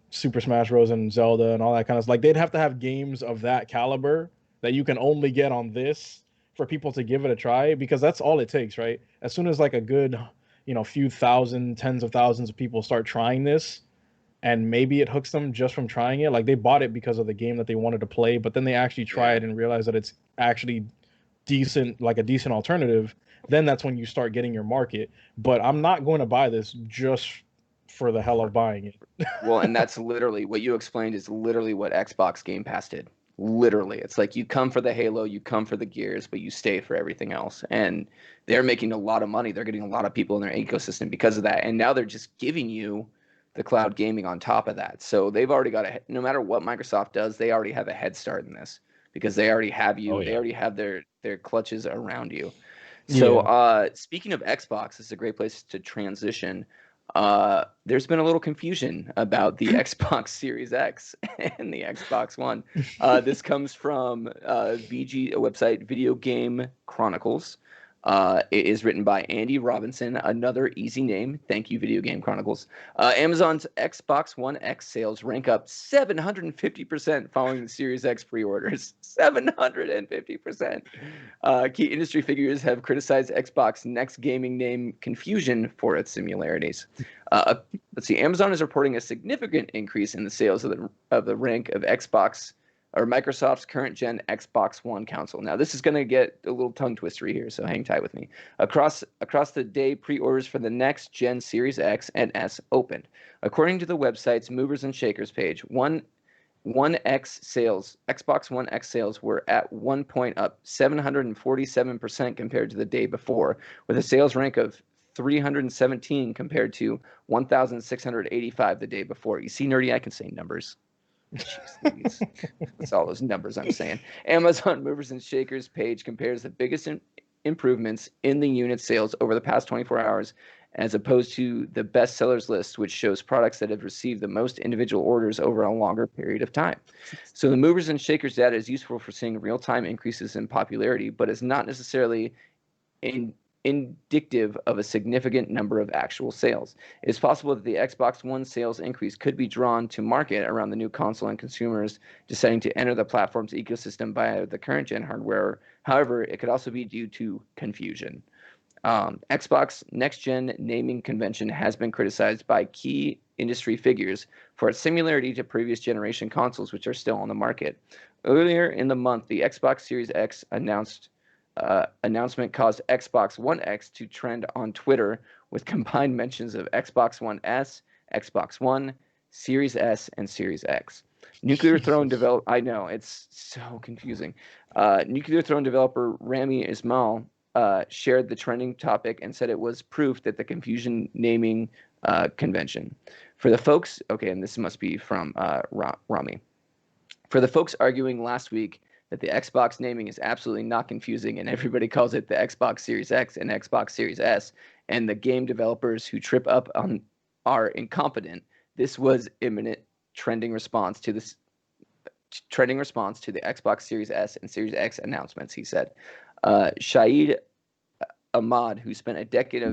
Super Smash Bros and Zelda and all that kind of stuff. They'd have to have games of that caliber that you can only get on this for people to give it a try, because that's all it takes, right? As soon as like a good, few thousand, tens of thousands of people start trying this, and maybe it hooks them just from trying it. Like they bought it because of the game that they wanted to play, but then they actually try it and realize that it's actually decent, like a decent alternative. Then that's when you start getting your market. But I'm not going to buy this just for the hell of buying it. Well, and that's literally what you explained is literally what Xbox Game Pass did. Literally, it's like you come for the Halo, you come for the Gears, but you stay for everything else. And they're making a lot of money. They're getting a lot of people in their ecosystem because of that. And now they're just giving you the cloud gaming on top of that. So they've already got no matter what Microsoft does, they already have a head start in this because they already have you. They already have their clutches around you. So speaking of Xbox, this is a great place to transition. There's been a little confusion about the Xbox Series X and the Xbox One. This comes from VG website Video Game Chronicles. It is written by Andy Robinson, another easy name. Thank you, Video Game Chronicles. Amazon's Xbox One X sales rank up 750% following the Series X pre-orders. 750%. Key industry figures have criticized Xbox Next gaming name confusion for its similarities. Let's see. Amazon is reporting a significant increase in the sales of the rank of Xbox or Microsoft's current gen Xbox One console. Now, this is going to get a little tongue twistery here, so hang tight with me. Across the day, pre-orders for the next gen Series X and S opened. According to the website's Movers and Shakers page, Xbox One X sales were at one point up 747% compared to the day before, with a sales rank of 317 compared to 1,685 the day before. You see, Nerdy, I can say numbers. Jeez, that's all those numbers I'm saying. Amazon Movers and Shakers page compares the biggest improvements in the unit sales over the past 24 hours as opposed to the best sellers list, which shows products that have received the most individual orders over a longer period of time. So the Movers and Shakers data is useful for seeing real-time increases in popularity, but is not necessarily indicative of a significant number of actual sales. It is possible that the Xbox One sales increase could be drawn to market around the new console and consumers deciding to enter the platform's ecosystem via the current gen hardware. However, it could also be due to confusion. Xbox Next Gen naming convention has been criticized by key industry figures for its similarity to previous generation consoles, which are still on the market. Earlier in the month, the Xbox Series X announcement caused Xbox One X to trend on Twitter with combined mentions of Xbox One S, Xbox One, Series S, and Series X. Nuclear Throne developer, I know, it's so confusing. Nuclear Throne developer Rami Ismail shared the trending topic and said it was proof that the confusion naming convention. For the folks, okay, and this must be from Rami. For the folks arguing last week that the Xbox naming is absolutely not confusing and everybody calls it the Xbox Series X and Xbox Series S, and the game developers who trip up on are incompetent, this was imminent trending response to the Xbox Series S and Series X announcements, he said. Shahid Ahmad, who spent a decade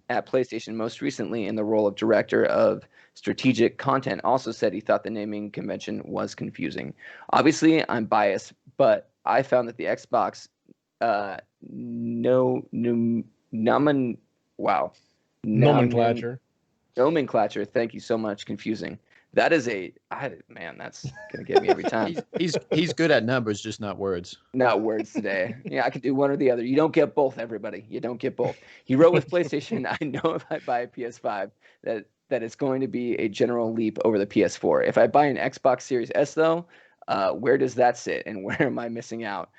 at PlayStation, most recently in the role of director of strategic content, also said he thought the naming convention was confusing. Obviously, I'm biased, but I found that the Xbox nomenclature, thank you so much, confusing. That is that's gonna get me every time. he's good at numbers, just not words. Not words today. Yeah, I could do one or the other. You don't get both, everybody. You don't get both. He wrote with PlayStation, I know if I buy a PS5 that it's going to be a general leap over the PS4. If I buy an Xbox Series S though, where does that sit and where am I missing out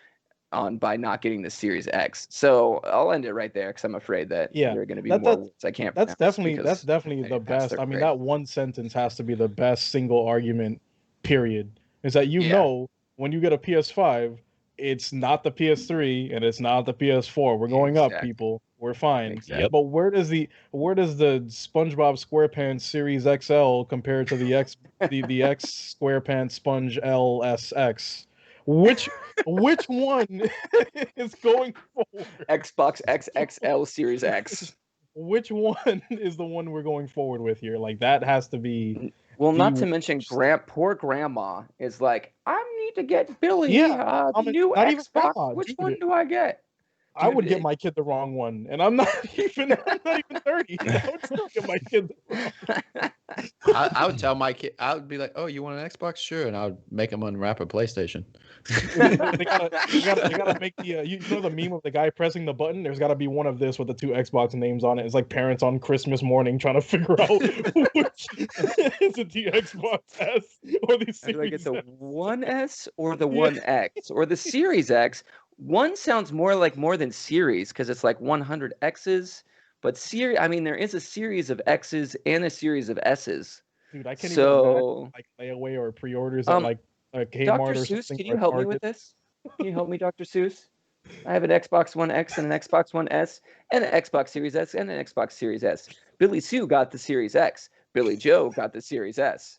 on by not getting the Series X? So I'll end it right there because I'm afraid that there are going to be more words I can't pronounce. That's definitely the best. I mean, that one sentence has to be the best single argument, period. Is that know when you get a PS5, it's not the PS3 and it's not the PS4. We're going up, people. We're fine. Exactly. But where does the SpongeBob SquarePants Series XL compared to the X SquarePants Sponge LSX? Which one is going forward? Xbox XXL Series X. Which one is the one we're going forward with here? Like that has to be Well, The not to mention, worst. poor grandma is like, I need to get Billy Yeah, the new not even Xbox. grandma, Which dude. one do I get? I would get Dude, my kid the wrong one, and I'm not even 30. I would still get my kid the wrong one. I would tell my kid, I would be like, "Oh, you want an Xbox? Sure," and I would make them unwrap a PlayStation. They gotta make the you know the meme of the guy pressing the button. There's got to be one of this with the 2 Xbox names on it. It's like parents on Christmas morning trying to figure out which is it, the Xbox S or the Do I get Series the S? 1S or the Yeah. 1X or the Series X? One sounds more than series because it's like 100 X's, but I mean, there is a series of X's and a series of S's. Dude, I can't even imagine So, like layaway or pre-orders at like a Dr. Kmart or Seuss, something can or you a help me with Target. this? Can you help me, Dr. Seuss? I have an Xbox One X and an Xbox One S and an Xbox Series S and an Xbox Series S. Billy Sue got the Series X. Billy Joe got the Series S.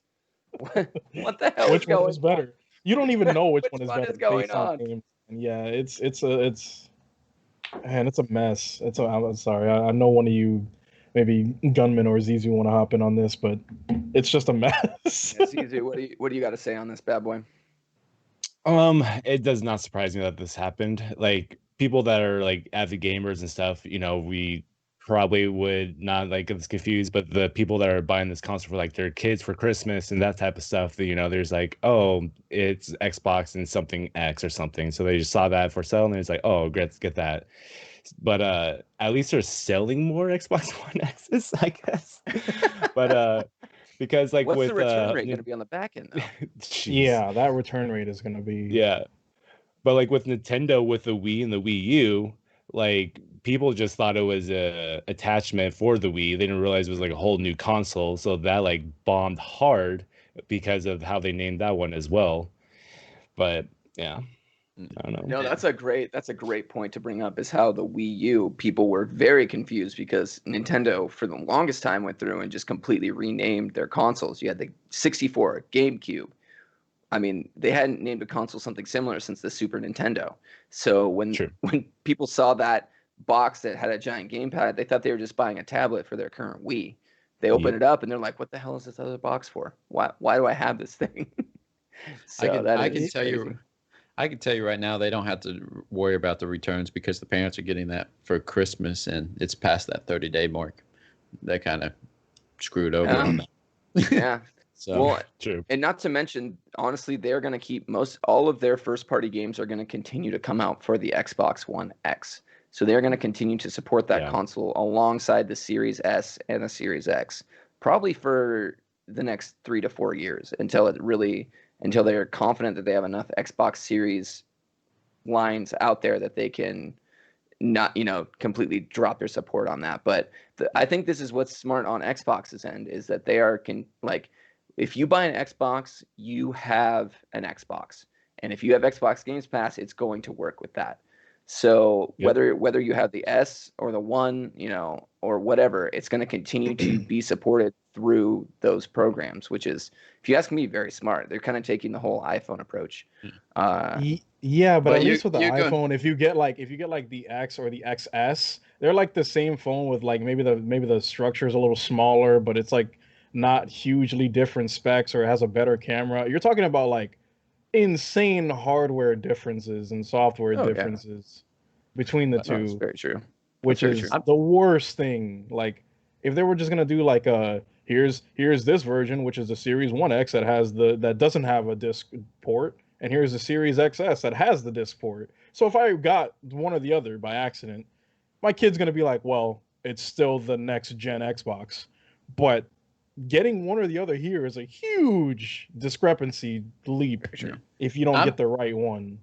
What the hell is Which one going is better? You don't even know which one is one better is going based on on? names. And yeah, it's man, it's a mess. I'm sorry. I know one of you, maybe Gunman or Zizu, want to hop in on this, but it's just a mess. Yeah, Zizu, what do you got to say on this bad boy? It does not surprise me that this happened. Like people that are like avid gamers and stuff, we probably would not like get this confused, but the people that are buying this console for like their kids for Christmas and that type of stuff, there's like, oh, it's Xbox and something X or something. So they just saw that for sale and it's like, oh, great, let's get that. But at least they're selling more Xbox One X's, I guess. But because like What's with the return rate going to be on the back end though? Yeah, that return rate is going to be. Yeah. But like with Nintendo, with the Wii and the Wii U, like people just thought it was a attachment for the Wii. They didn't realize it was like a whole new console. So that like bombed hard because of how they named that one as well. But yeah, I don't know. No, that's a great point to bring up is how the Wii U people were very confused because Nintendo for the longest time went through and just completely renamed their consoles. You had the 64, GameCube. I mean, they hadn't named a console something similar since the Super Nintendo. So when people saw that box that had a giant gamepad, they thought they were just buying a tablet for their current Wii. They open it up and they're like, "What the hell is this other box for? Why do I have this thing?" So I can tell you, I can tell you right now, they don't have to worry about the returns because the parents are getting that for Christmas and it's past that 30-day mark. They kind of screwed over on that. Yeah. So well, true. And not to mention, honestly, they're going to keep all of their first party games are going to continue to come out for the Xbox One X. So they're going to continue to support that console alongside the Series S and the Series X, probably for the next 3 to 4 years until they're confident that they have enough Xbox Series lines out there that they can not completely drop their support on that. But I think this is what's smart on Xbox's end is that they are if you buy an Xbox, you have an Xbox. And if you have Xbox Games Pass, it's going to work with that. So whether you have the S or the One, or whatever, it's going to continue to be supported through those programs, which is, if you ask me, very smart. They're kind of taking the whole iPhone approach. Yeah, but at least with the iPhone, if you get like the X or the XS, they're like the same phone with like maybe the structure is a little smaller, but it's like not hugely different specs or it has a better camera. You're talking about like insane hardware differences and software differences between the two. That's very true. Which is the worst thing. Like if they were just gonna do like here's this version, which is the Series 1X that doesn't have a disc port, and here's the Series XS that has the disc port. So if I got one or the other by accident, my kid's gonna be like, well, it's still the next gen Xbox. But getting one or the other here is a huge discrepancy leap if you don't get the right one.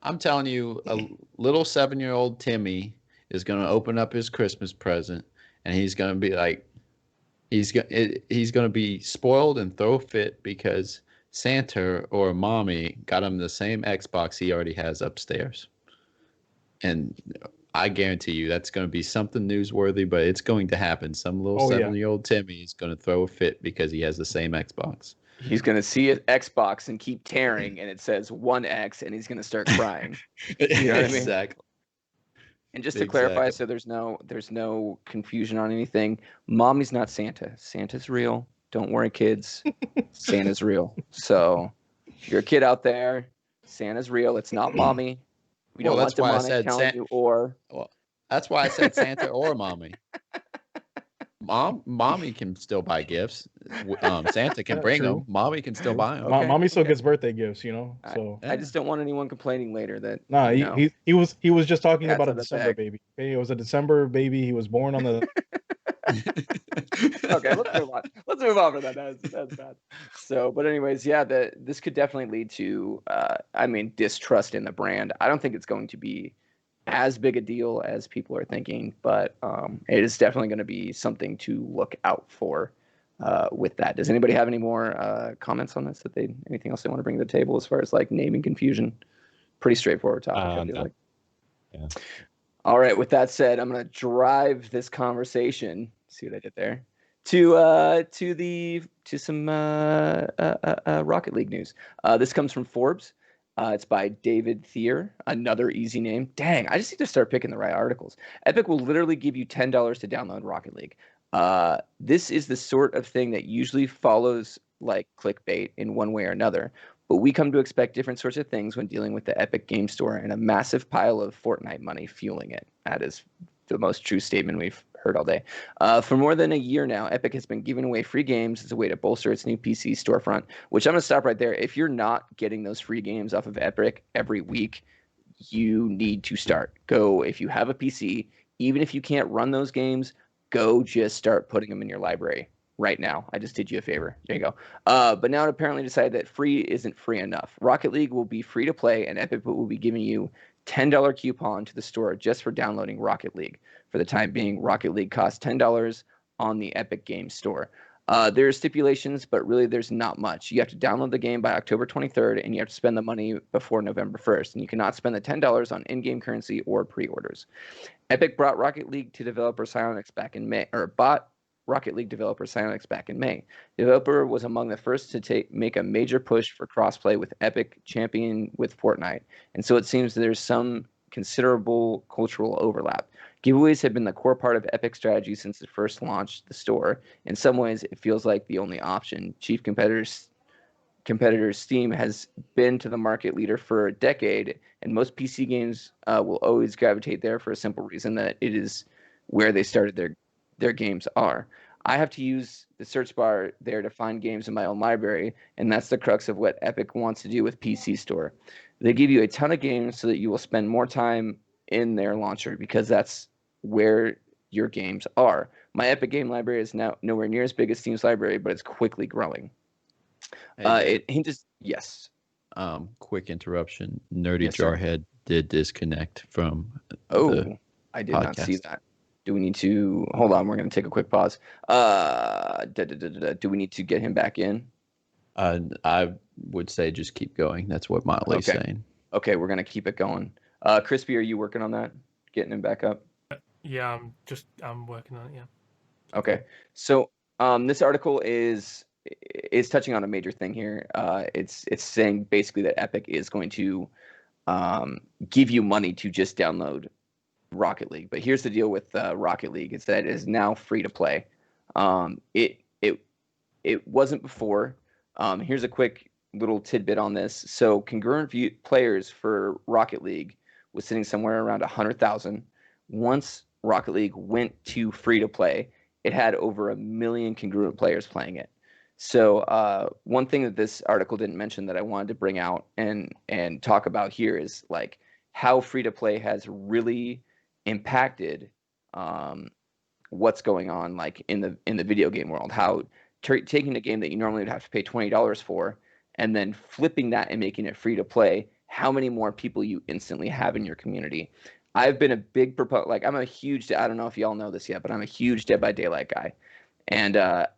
I'm telling you, a little 7-year-old Timmy is going to open up his Christmas present and he's going to be like, he's going to be spoiled and throw a fit because Santa or mommy got him the same Xbox he already has upstairs. And I guarantee you that's going to be something newsworthy, but it's going to happen. Some little 7-year-old Timmy is going to throw a fit because he has the same Xbox. He's going to see an Xbox and keep tearing, and it says 1X, and he's going to start crying. You know what I mean? Exactly. And just to clarify, so there's no confusion on anything. Mommy's not Santa. Santa's real. don't worry, kids. Santa's real. So if you're a kid out there, Santa's real. It's not mommy. We don't Well, want demonic telling you or. Well, that's why I said Santa or mommy. Mommy can still buy gifts. Santa can bring True. them. Mommy can still buy them. Okay, Mommy still okay. gets birthday gifts, you know. So I just don't want anyone complaining later that nah, you know, he was just talking Cats about a on the December bag. baby. Okay, it was a December baby. He was born on the. Okay, let's move on. Let's move on from that. That's bad. So, but anyways, yeah, this could definitely lead to, I mean, distrust in the brand. I don't think it's going to be as big a deal as people are thinking, but it is definitely going to be something to look out for with that. Does anybody have any more comments on this? Anything else they want to bring to the table as far as like naming confusion? Pretty straightforward topic, I feel No. like. Yeah. All right. With that said, I'm going to drive this conversation. See what I did there? To some Rocket League news. This comes from Forbes. It's by David Thier. Another easy name. Dang, I just need to start picking the right articles. Epic will literally give you $10 to download Rocket League. This is the sort of thing that usually follows like clickbait in one way or another. But we come to expect different sorts of things when dealing with the Epic Game Store and a massive pile of Fortnite money fueling it. That is the most true statement we've heard all day. For more than a year now, Epic has been giving away free games as a way to bolster its new PC storefront, which I'm going to stop right there. If you're not getting those free games off of Epic every week, you need to start. Go, if you have a PC, even if you can't run those games, go just start putting them in your library right now. I just did you a favor. There you go. But now it apparently decided that free isn't free enough. Rocket League will be free to play, and Epic will be giving you $10 coupon to the store just for downloading Rocket League. For the time being, Rocket League costs $10 on the Epic Games Store. There are stipulations, but really there's not much. You have to download the game by October 23rd, and you have to spend the money before November 1st. And you cannot spend the $10 on in-game currency or pre-orders. Epic brought Rocket League to developer Psyonix back in May, or bought Rocket League developer Psyonix back in May. The developer was among the first to make a major push for crossplay with Epic, champion with Fortnite, and so it seems there's some considerable cultural overlap. Giveaways have been the core part of Epic's strategy since it first launched the store. In some ways, it feels like the only option. Chief competitors Steam has been to the market leader for a decade, and most PC games will always gravitate there for a simple reason that it is where they started their games are. I have to use the search bar there to find games in my own library, and that's the crux of what Epic wants to do with PC Store. They give you a ton of games so that you will spend more time in their launcher because that's where your games are. My Epic game library is now nowhere near as big as Steam's library, but it's quickly growing. It hints, yes. Quick interruption. Nerdy Yes, sir. Jarhead did disconnect from. I did not see that. Do we need to hold on? We're going to take a quick pause. Do we need to get him back in? I would say just keep going. That's what Motley's saying. Okay, we're going to keep it going. Crispy, are you working on that? Getting him back up? Yeah, I'm working on it. Yeah. Okay, so this article is touching on a major thing here. It's saying basically that Epic is going to give you money to just download Rocket League. But here's the deal with Rocket League: it's that it is now free to play. It wasn't before. Here's a quick little tidbit on this. So congruent players for Rocket League was sitting somewhere around 100,000. Once Rocket League went to free to play, it had over 1 million congruent players playing it. So one thing that this article didn't mention that I wanted to bring out and talk about here is like how free to play has really impacted what's going on like in the video game world. How taking a game that you normally would have to pay $20 for and then flipping that and making it free to play, how many more people you instantly have in your community. I've been a big proponent, like I'm a huge, I don't know if y'all know this yet, but I'm a huge Dead by Daylight guy. And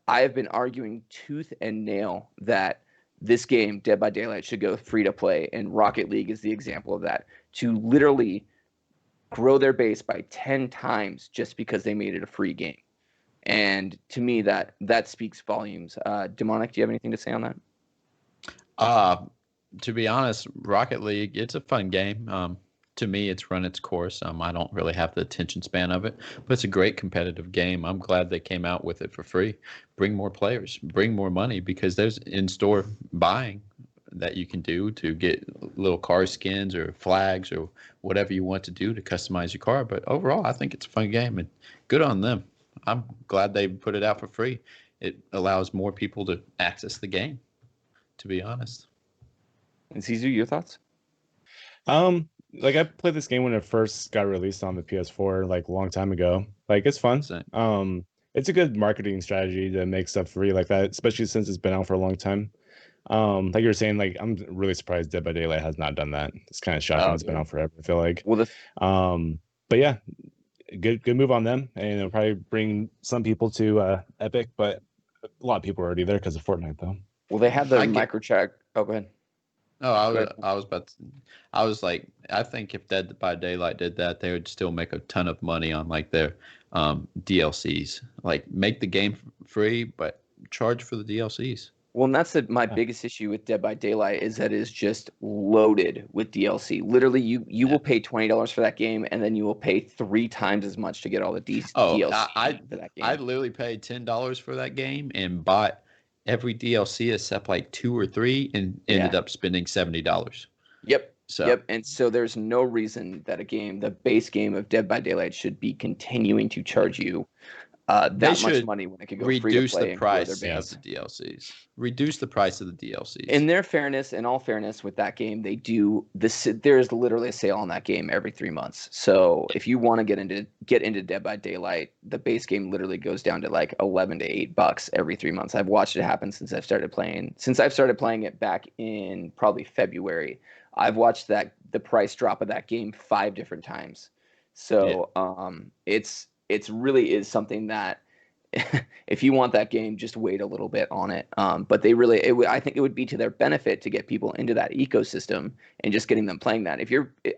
I've been arguing tooth and nail that this game, Dead by Daylight, should go free to play. And Rocket League is the example of that. To literally grow their base by 10 times just because they made it a free game. And to me, that speaks volumes. Demonic, do you have anything to say on that? To be honest, Rocket League, it's a fun game. to me, it's run its course. I don't really have the attention span of it, but it's a great competitive game. I'm glad they came out with it for free. Bring more players, bring more money, because there's in-store buying that you can do to get little car skins or flags or whatever you want to do to customize your car. But overall, I think it's a fun game, and good on them. I'm glad they put it out for free. It allows more people to access the game, to be honest. And Caesar, your thoughts? Like I played this game when it first got released on the PS4 like a long time ago. Like it's fun. Same. It's a good marketing strategy to make stuff free like that, especially since it's been out for a long time. Like you were saying, like I'm really surprised Dead by Daylight has not done that. It's kind of shocking. It's been out forever, I feel like. Well, but yeah, good move on them, and it'll probably bring some people to Epic, but a lot of people are already there because of Fortnite, though. Well, they had the microtrack. Oh, go ahead. Oh, I was like, I think if Dead by Daylight did that, they would still make a ton of money on like their DLCs. Like make the game free, but charge for the DLCs. Well, and that's my biggest issue with Dead by Daylight is that it's just loaded with DLC. Literally, you will pay $20 for that game, and then you will pay 3 times as much to get all the DLC for that game. I literally paid $10 for that game and bought every DLC except like 2 or 3 and ended up spending $70. Yep. Yep. And so there's no reason that the base game of Dead by Daylight should be continuing to charge you that much money when it could go free to play. Reduce the price of the DLCs. Reduce the price of the DLCs. In all fairness, with that game, they do this. There's literally a sale on that game every 3 months. So if you want to get into Dead by Daylight, the base game literally goes down to like $11 to $8 every 3 months. I've watched it happen since I've started playing. Since I've started playing it back in probably February, I've watched the price drop of that game 5 different times. So it's really is something that if you want that game, just wait a little bit on it. But I think it would be to their benefit to get people into that ecosystem and just getting them playing that.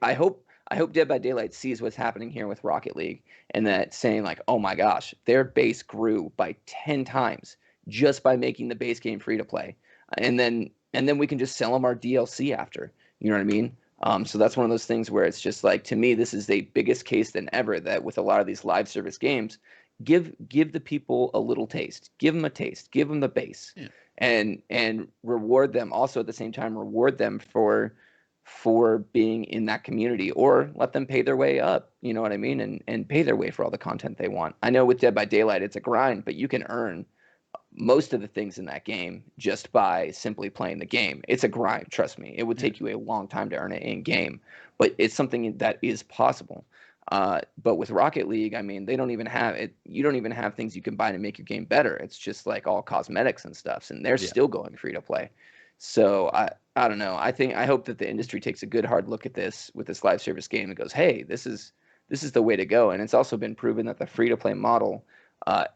I hope Dead by Daylight sees what's happening here with Rocket League and that saying like, oh my gosh, their base grew by 10 times just by making the base game free to play. And then we can just sell them our DLC after, you know what I mean? So that's one of those things where it's just like, to me, this is the biggest case than ever that with a lot of these live service games, give the people a little taste, give them a taste, give them the base, and reward them. Also at the same time, reward them for being in that community, or let them pay their way up. You know what I mean? And pay their way for all the content they want. I know with Dead by Daylight, it's a grind, but you can earn most of the things in that game just by simply playing the game. It's a grind, trust me. It would take you a long time to earn it in game, but it's something that is possible. But with Rocket League, I mean, they don't even have it. You don't even have things you can buy to make your game better. It's just like all cosmetics and stuff, and they're still going free to play. So I don't know. I hope that the industry takes a good hard look at this with this live service game and goes, hey, this is the way to go. And it's also been proven that the free to play model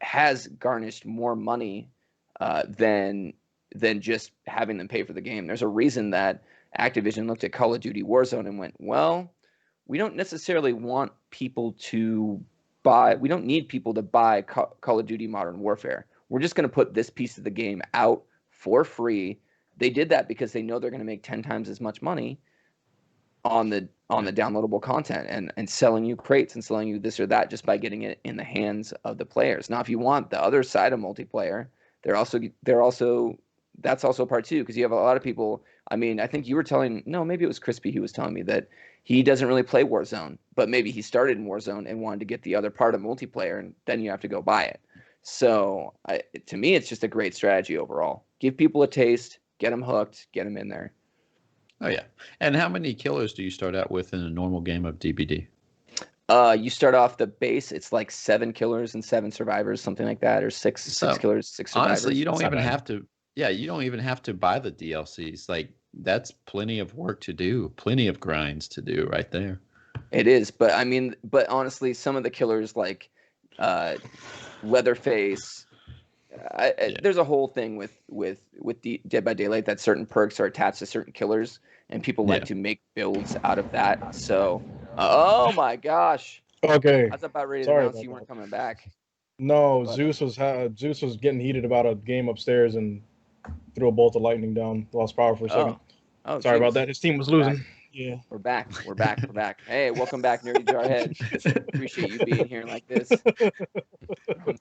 has garnished more money than just having them pay for the game. There's a reason that Activision looked at Call of Duty Warzone and went, well, we don't necessarily want people to buy. We don't need people to buy Call of Duty Modern Warfare. We're just going to put this piece of the game out for free. They did that because they know they're going to make 10 times as much money on the downloadable content and selling you crates and selling you this or that just by getting it in the hands of the players. Now, if you want the other side of multiplayer, that's also part 2, because you have a lot of people. I mean, I think you were maybe it was Crispy who was telling me that he doesn't really play Warzone, but maybe he started in Warzone and wanted to get the other part of multiplayer, and then you have to go buy it. So to me, it's just a great strategy overall. Give people a taste, get them hooked, get them in there. Oh, yeah. And how many killers do you start out with in a normal game of DBD? You start off the base. It's like 7 killers and 7 survivors, something like that, or six killers, 6 survivors. Honestly, you don't even have to. Yeah, you don't even have to buy the DLCs. Like, that's plenty of work to do, plenty of grinds to do right there. It is, but honestly, some of the killers like Leatherface. There's a whole thing with Dead by Daylight that certain perks are attached to certain killers, and people like to make builds out of that. So, oh my gosh. Okay. I was about ready to announce you weren't coming back. No, but Zeus was getting heated about a game upstairs and threw a bolt of lightning down. Lost power for a second. Sorry about that. His team was losing. Yeah. We're back. We're back. We're back. Hey, welcome back, Nerdy Jarhead. Appreciate you being here like this.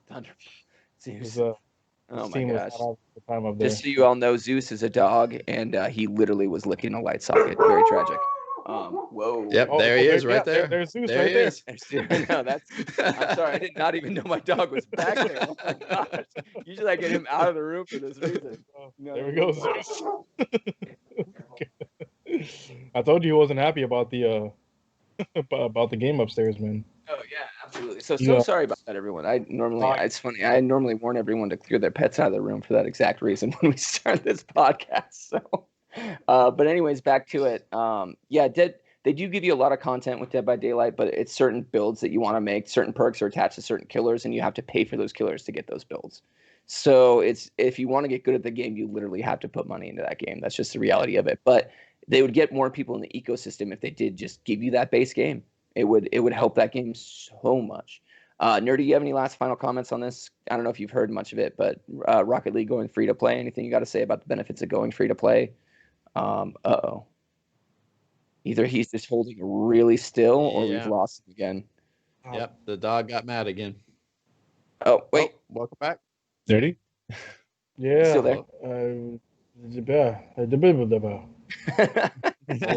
Thunder. Zeus. Oh His my team was gosh. not having the time up there. Just so you all know, Zeus is a dog, and he literally was licking a light socket. Very tragic. Whoa. Yep, there he is, right there. There's Zeus There right he there. is. No, that's. I'm sorry, I did not even know my dog was back there. Oh my gosh! Usually I get him out of the room for this reason. No, There we go, Zeus. I told you he wasn't happy about the about the game upstairs, man. Oh yeah, absolutely. So Yeah. sorry about that, everyone. It's funny. I normally warn everyone to clear their pets out of the room for that exact reason when we start this podcast. So, but anyways, back to it. Yeah, they do give you a lot of content with Dead by Daylight, but it's certain builds that you want to make. Certain perks are attached to certain killers, and you have to pay for those killers to get those builds. So if you want to get good at the game, you literally have to put money into that game. That's just the reality of it. But they would get more people in the ecosystem if they did just give you that base game. It would help that game so much. Nerdy, you have any last final comments on this? I don't know if you've heard much of it, but Rocket League going free to play. Anything you got to say about the benefits of going free to play? Uh-oh. Either he's just holding really still, or we've lost him again. Yep, the dog got mad again. Oh wait, welcome back. Nerdy? Yeah. Still there? Are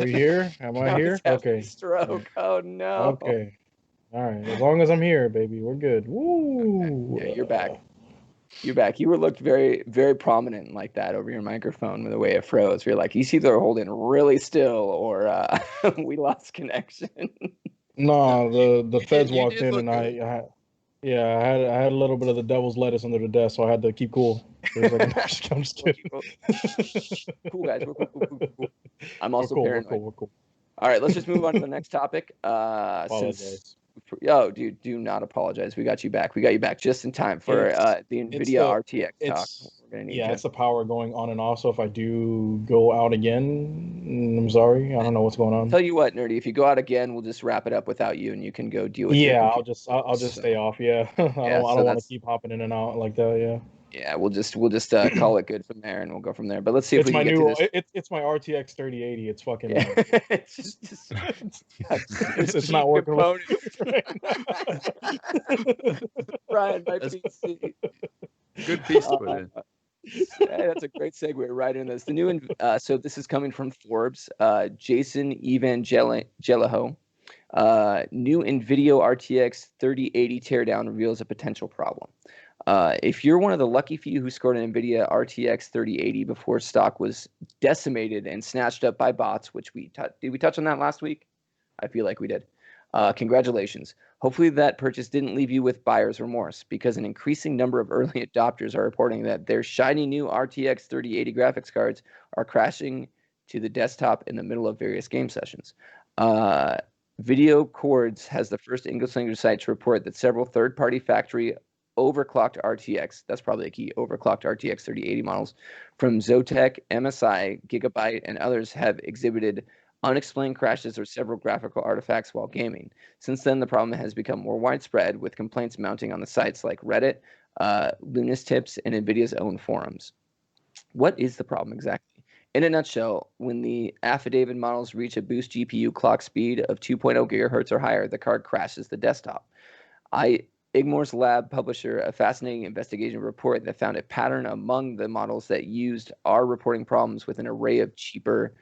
we here? Am I here? Okay. Stroke. Oh no. Okay. All right. As long as I'm here, baby, we're good. Woo. Okay. Yeah, you're back. You're back. You looked very, very prominent like that over your microphone with the way it froze. You're like, he's either holding really still or we lost connection. No, the feds walked in and I had a little bit of the devil's lettuce under the desk, so I had to keep cool. I'm just kidding. Cool guys, we're cool. I'm also paranoid. We're cool. All right, let's just move on to the next topic. Apologize. Dude, do not apologize. We got you back. We got you back just in time for the NVIDIA RTX talk. We're gonna need it's the power going on and off. So if I do go out again, I'm sorry. I don't know what's going on. Tell you what, Nerdy, if you go out again, we'll just wrap it up without you, and you can go deal with it. Yeah, I'll just stay off. Yeah, I don't want to keep hopping in and out like that. Yeah. Yeah, we'll just call it good from there, and we'll go from there. But let's see if we can get to this. It's my RTX 3080. It's fucking. Yeah. It's not working. Brian, my PC. Good piece to put in. Hey, that's a great segue right in this. The new, so this is coming from Forbes. Jason Evangeliho. New NVIDIA RTX 3080 teardown reveals a potential problem. If you're one of the lucky few who scored an NVIDIA RTX 3080 before stock was decimated and snatched up by bots, which did we touch on that last week? I feel like we did. Congratulations. Hopefully that purchase didn't leave you with buyer's remorse, because an increasing number of early adopters are reporting that their shiny new RTX 3080 graphics cards are crashing to the desktop in the middle of various game sessions. Video Chords has the first English language site to report that several third-party factory overclocked RTX, that's probably a key, overclocked RTX 3080 models from Zotac, MSI, Gigabyte, and others have exhibited unexplained crashes or several graphical artifacts while gaming. Since then, the problem has become more widespread, with complaints mounting on the sites like Reddit, Lunas Tips, and NVIDIA's own forums. What is the problem exactly? In a nutshell, when the affidavit models reach a boost GPU clock speed of 2.0 gigahertz or higher, the card crashes the desktop. Igmore's lab publisher a fascinating investigation report that found a pattern among the models that used are reporting problems with an array of cheaper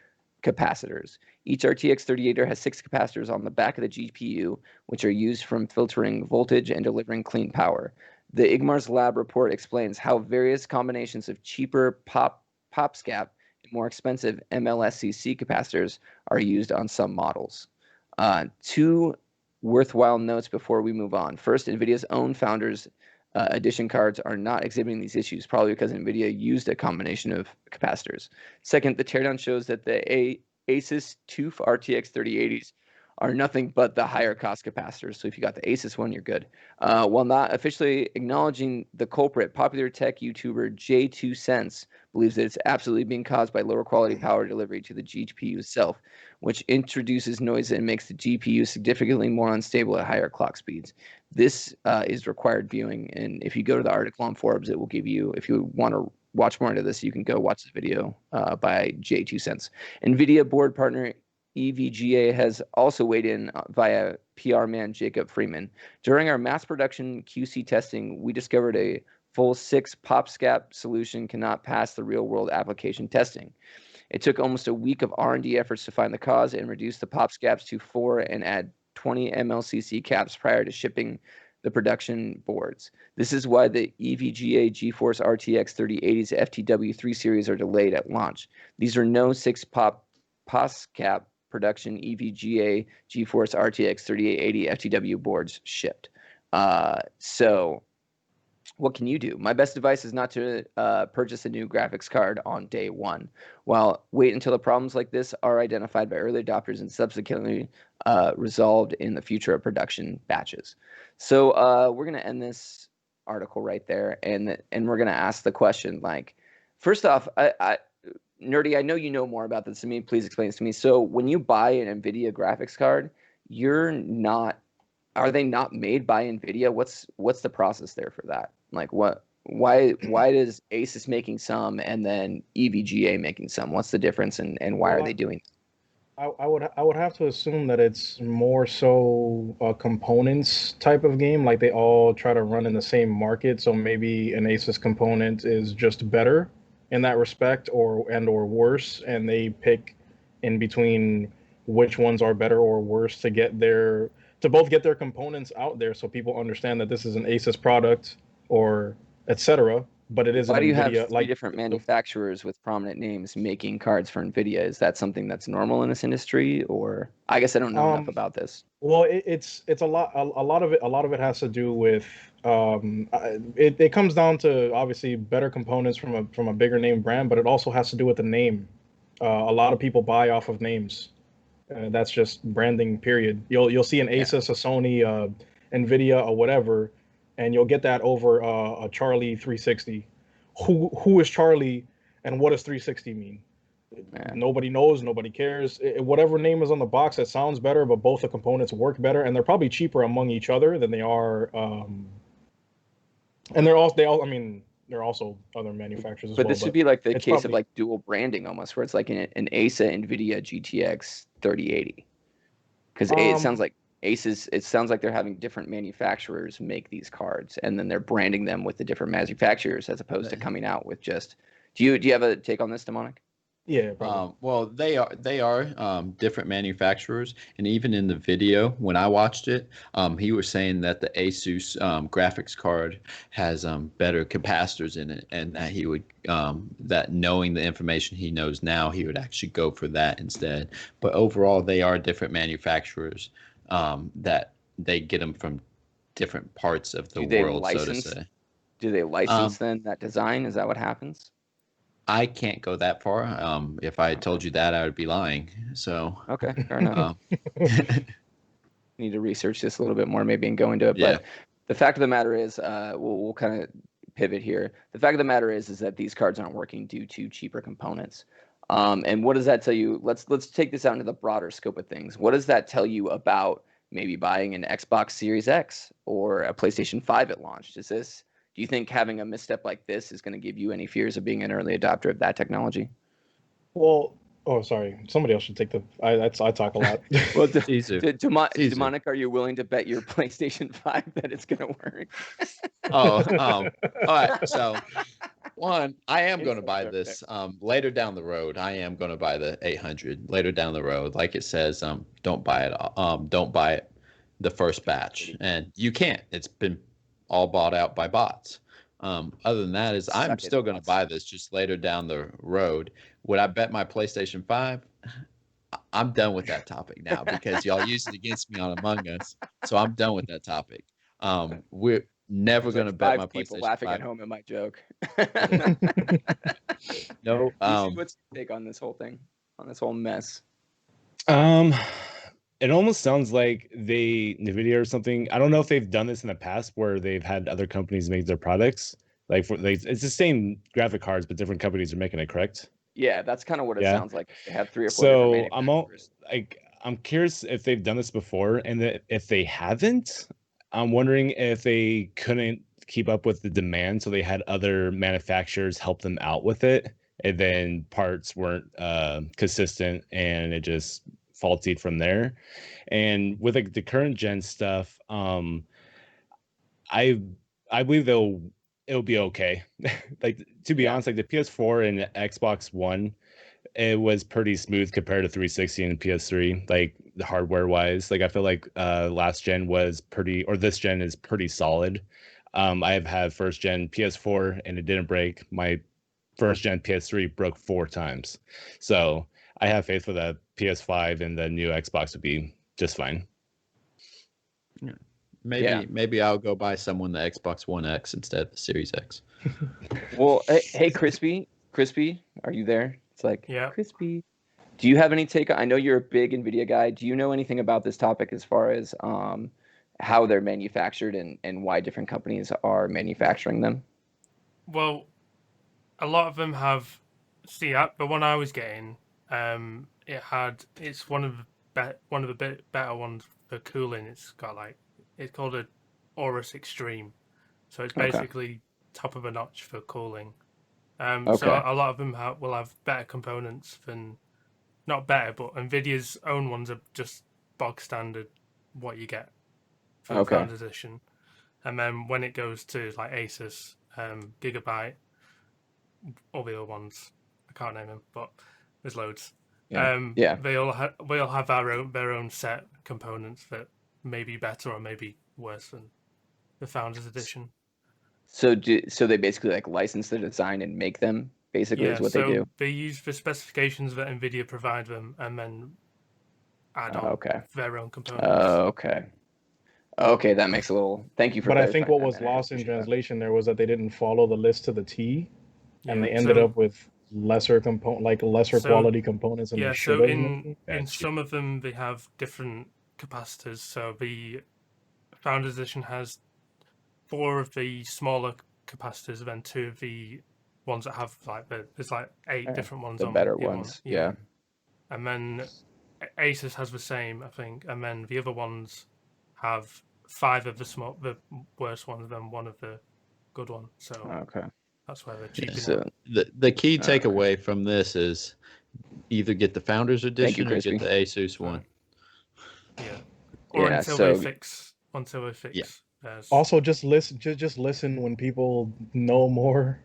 capacitors. Each RTX 3080 has 6 capacitors on the back of the GPU, which are used from filtering voltage and delivering clean power. The Igmore's lab report explains how various combinations of cheaper POPSCAP and more expensive MLSCC capacitors are used on some models. Two worthwhile notes before we move on. First, NVIDIA's own founders edition cards are not exhibiting these issues, probably because NVIDIA used a combination of capacitors. Second, the teardown shows that the Asus TUF RTX 3080s are nothing but the higher cost capacitors. So if you got the Asus one, you're good. While not officially acknowledging the culprit, popular tech YouTuber J2Sense believes that it's absolutely being caused by lower quality power delivery to the GPU itself, which introduces noise and makes the GPU significantly more unstable at higher clock speeds. This is required viewing, and if you go to the article on Forbes, it will give you, if you want to watch more into this, you can go watch the video by J2Sense. NVIDIA board partner EVGA has also weighed in via PR man Jacob Freeman. During our mass production QC testing, we discovered a full 6 PopSCAP solution cannot pass the real-world application testing. It took almost a week of R&D efforts to find the cause and reduce the PopSCAPs to 4 and add 20 MLCC caps prior to shipping the production boards. This is why the EVGA GeForce RTX 3080's FTW3 series are delayed at launch. These are no 6 POSCAP production EVGA GeForce RTX 3080 FTW boards shipped. So what can you do? My best advice is not to purchase a new graphics card on day one. While wait until the problems like this are identified by early adopters and subsequently resolved in the future of production batches. So we're going to end this article right there, and we're going to ask the question, like, first off, Nerdy, I know you know more about this than me. Please explain this to me. So when you buy an NVIDIA graphics card, are they not made by NVIDIA? What's the process there for that? Like why does Asus making some and then EVGA making some? What's the difference and why are they doing it? I would have to assume that it's more so a components type of game, like they all try to run in the same market. So maybe an Asus component is just better in that respect, or worse, and they pick in between which ones are better or worse to both get their components out there, so people understand that this is an Asus product, or etc. But it is Why do you NVIDIA, have three different manufacturers with prominent names making cards for NVIDIA? Is that something that's normal in this industry, or I guess I don't know enough about this. Well, it's a lot of it has to do with it comes down to obviously better components from a bigger name brand, but it also has to do with the name. A lot of people buy off of names. That's just branding, period. You'll see an Asus, a Sony, NVIDIA, or whatever, and you'll get that over a Charlie 360. Who is Charlie, and what does 360 mean? Nobody knows. Nobody cares. Whatever name is on the box, that sounds better, but both the components work better, and they're probably cheaper among each other than they are. And there are also other manufacturers as well. But this would be like the case of like dual branding almost, where it's like an ASA NVIDIA GTX 3080. Because it sounds like Asus, it sounds like they're having different manufacturers make these cards, and then they're branding them with the different manufacturers as opposed to coming out with just. Do you have a take on this, Demonic? Yeah. Well, they are different manufacturers, and even in the video when I watched it, he was saying that the Asus graphics card has better capacitors in it, and that he would that knowing the information he knows now, he would actually go for that instead. But overall, they are different manufacturers that they get them from different parts of the world, so to say. Do they license then that design? Is that what happens? I can't go that far. If I told you that, I would be lying. So okay, fair enough. Need to research this a little bit more, maybe, and go into it. Yeah. But the fact of the matter is, we'll kind of pivot here. The fact of the matter is that these cards aren't working due to cheaper components. And what does that tell you? Let's take this out into the broader scope of things. What does that tell you about maybe buying an Xbox Series X or a PlayStation 5 at launch? Do you think having a misstep like this is going to give you any fears of being an early adopter of that technology? Well, sorry. Somebody else should take the. I talk a lot. Well, Demonic, are you willing to bet your PlayStation 5 that it's going to work? All right. So, one, I am going to buy this later down the road. I am going to buy the 800 later down the road. Like it says, don't buy it. Don't buy it the first batch, and you can't. It's been all bought out by bots. Other than that, I'm still going to buy this just later down the road. Would I bet my PlayStation 5? I'm done with that topic now because y'all used it against me on Among Us. So I'm done with that topic. We're never going to bet my people PlayStation laughing 5. at home at my joke. No. What's your take on this whole thing, on this whole mess? It almost sounds like NVIDIA or something. I don't know if they've done this in the past where they've had other companies make their products. It's the same graphic cards, but different companies are making it, correct? Yeah, that's kind of what it sounds like. They have 3 or 4 so different manufacturers. I'm curious if they've done this before, and if they haven't, I'm wondering if they couldn't keep up with the demand, so they had other manufacturers help them out with it, and then parts weren't consistent, and it just faulty from there. And with like the current gen stuff, I believe it'll be okay. Like, to be honest, like the PS4 and Xbox One, it was pretty smooth compared to 360 and PS3, like the hardware wise. Like I feel like last gen was pretty, or this gen is pretty solid. I have had first gen PS4 and it didn't break. My first gen PS3 broke 4 times. So I have faith for the PS5 and the new Xbox would be just fine. Yeah. Maybe I'll go buy someone the Xbox One X instead of the Series X. Well, hey, Crispy, are you there? It's like, yeah, Crispy. Do you have any take? I know you're a big NVIDIA guy. Do you know anything about this topic as far as how they're manufactured and why different companies are manufacturing them? Well, a lot of them have. See, the one I was getting, it's one of the bit better ones for cooling. It's called a Aorus Extreme, so it's basically top of a notch for cooling. So a lot of them will have better components than, not better, but NVIDIA's own ones are just bog standard what you get for the Founders Edition. And then when it goes to like Asus, Gigabyte, all the other ones, I can't name them, but there's loads. They all have their own set components that may be better or maybe worse than the Founders Edition. So they basically like license the design and make them, basically, is what they do? They use the specifications that NVIDIA provide them and then add on their own components. Okay, that makes a little. Thank you for. But I think what was lost in translation there was that they didn't follow the list to the T, and they ended up with lesser quality components. And so in some of them they have different capacitors. So the Founders Edition has 4 of the smaller capacitors, and then 2 of the ones that have there's 8 different ones. The on better the ones, one. And then Asus has the same, I think, and then the other ones have 5 of the worst ones, then 1 of the good ones. So that's where they're cheaping. So the key takeaway from this is either get the Founders Edition or get the Asus one. Yeah. Or until they fix. Yeah. Also, just listen when people know more.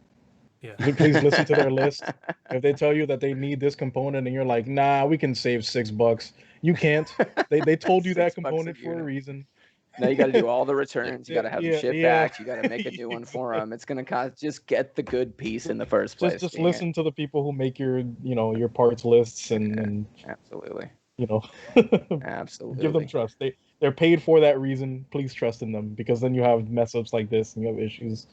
Yeah. Please listen to their list. If they tell you that they need this component and you're like, nah, we can save $6. You can't. They told you that component for a reason. Now you got to do all the returns. You got to have them shipped back. You got to make a new one for them. It's going to cost. Just get the good piece in the first place. Just listen to the people who make your parts lists and absolutely. Absolutely. Give them trust. They're paid for that reason. Please trust in them, because then you have mess ups like this and you have issues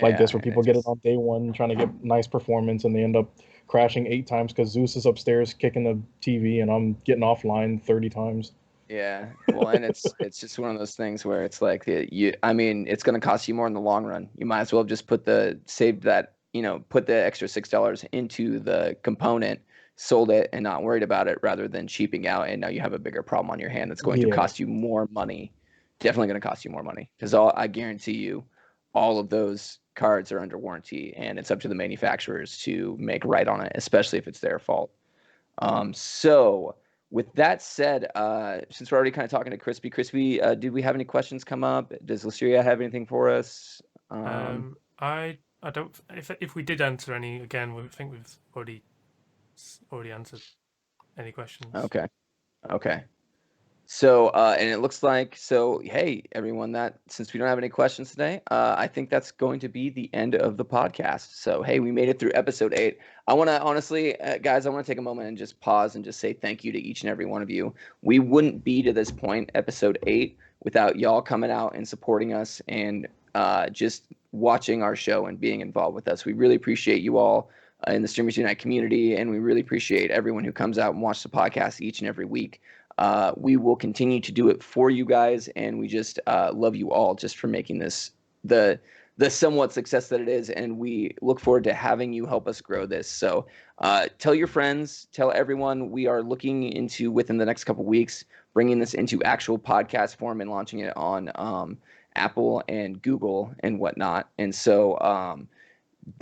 like this where people get it on day one trying to get nice performance and they end up crashing 8 times because Zeus is upstairs kicking the TV and I'm getting offline 30 times. Yeah, well, and it's just one of those things where it's like it's going to cost you more in the long run. You might as well just put the extra $6 into the component, sold it, and not worried about it, rather than cheaping out and now you have a bigger problem on your hand that's going to cost you more money. Definitely going to cost you more money, because I guarantee you, all of those cards are under warranty, and it's up to the manufacturers to make right on it, especially if it's their fault. So. With that said, since we're already kind of talking to Crispy, did we have any questions come up? Does Listeria have anything for us? I don't. If we did answer any, again, we think we've already answered any questions. Okay. So, and it looks like, hey, everyone, since we don't have any questions today, I think that's going to be the end of the podcast. So, hey, we made it through episode 8. I want to, honestly, guys, I want to take a moment and just pause and just say thank you to each and every one of you. We wouldn't be to this point, episode 8, without y'all coming out and supporting us and just watching our show and being involved with us. We really appreciate you all in the Streamers Unite community, and we really appreciate everyone who comes out and watches the podcast each and every week. We will continue to do it for you guys, and we just love you all just for making this the somewhat success that it is, and we look forward to having you help us grow this. So tell your friends, tell everyone. We are looking into, within the next couple weeks, bringing this into actual podcast form and launching it on Apple and Google and whatnot. And so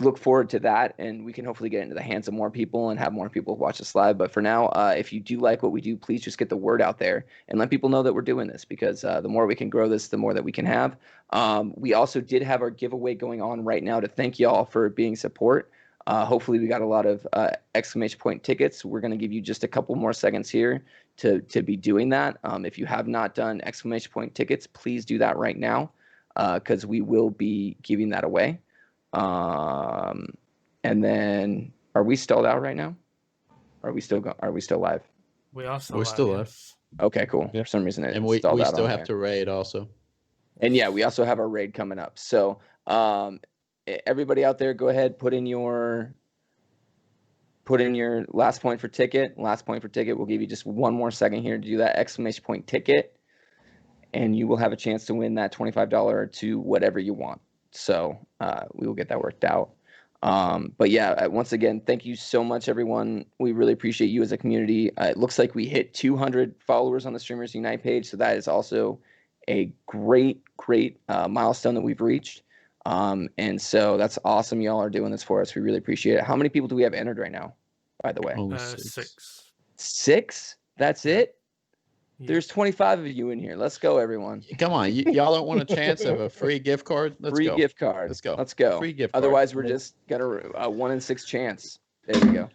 look forward to that, and we can hopefully get into the hands of more people and have more people watch us live. But for now, if you do like what we do, please just get the word out there and let people know that we're doing this, because the more we can grow this, the more that we can have. We also did have our giveaway going on right now to thank y'all for being support. Hopefully we got a lot of exclamation point tickets. We're going to give you just a couple more seconds here to be doing that. If you have not done exclamation point tickets, please do that right now, because we will be giving that away. And then, are we stalled out right now? Are we still live? We are still We're live. still live. Yes. Okay, cool. For some reason, And we stalled out still on have there. to raid also. And yeah, we also have our raid coming up. So, everybody out there, go ahead, put in your last point for ticket. Last point for ticket. We'll give you just one more second here to do that exclamation point ticket, and you will have a chance to win that $25 to whatever you want. So we will get that worked out. But yeah, once again, thank you so much, everyone. We really appreciate you as a community. It looks like we hit 200 followers on the Streamers Unite page, so that is also a great milestone that we've reached. And so that's awesome. Y'all are doing this for us. We really appreciate it. How many people do we have entered right now, by the way? Only 6. 6? That's it? There's 25 of you in here. Let's go, everyone. Come on, y'all don't want a chance of a free gift card? Let's Free go. gift card. Let's go. Let's go. Free gift card. Otherwise, we're just got a 1 in 6 chance. There we go.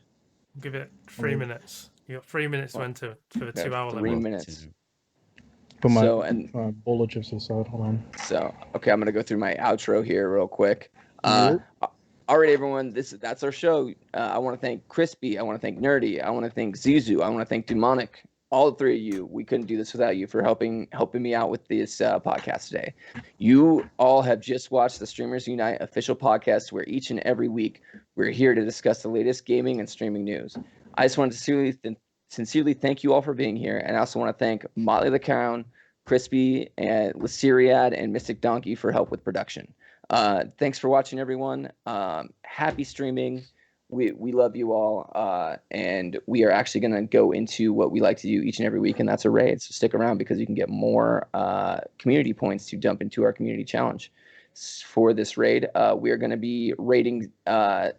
Give it 3 minutes. You got 3 minutes to enter for the 2 hour 3 limit. minutes. Put my So, and bowl of chips aside. Hold on. so, okay, I'm gonna go through my outro here real quick. All right, everyone, that's our show. I want to thank Crispy. I want to thank Nerdy. I want to thank Zizu. I want to thank Demonic. All three of you. We couldn't do this without you for helping me out with this podcast today. You all have just watched the Streamers Unite official podcast, where each and every week we're here to discuss the latest gaming and streaming news. I just want to sincerely thank you all for being here, and I also want to thank Motley the Crown, Crispy, and Lysiriad, and Mystic Donkey for help with production. Thanks for watching, everyone. Happy streaming. We love you all, and we are actually going to go into what we like to do each and every week, and that's a raid. So stick around, because you can get more community points to dump into our community challenge. For this raid, we are going to be raiding. Let's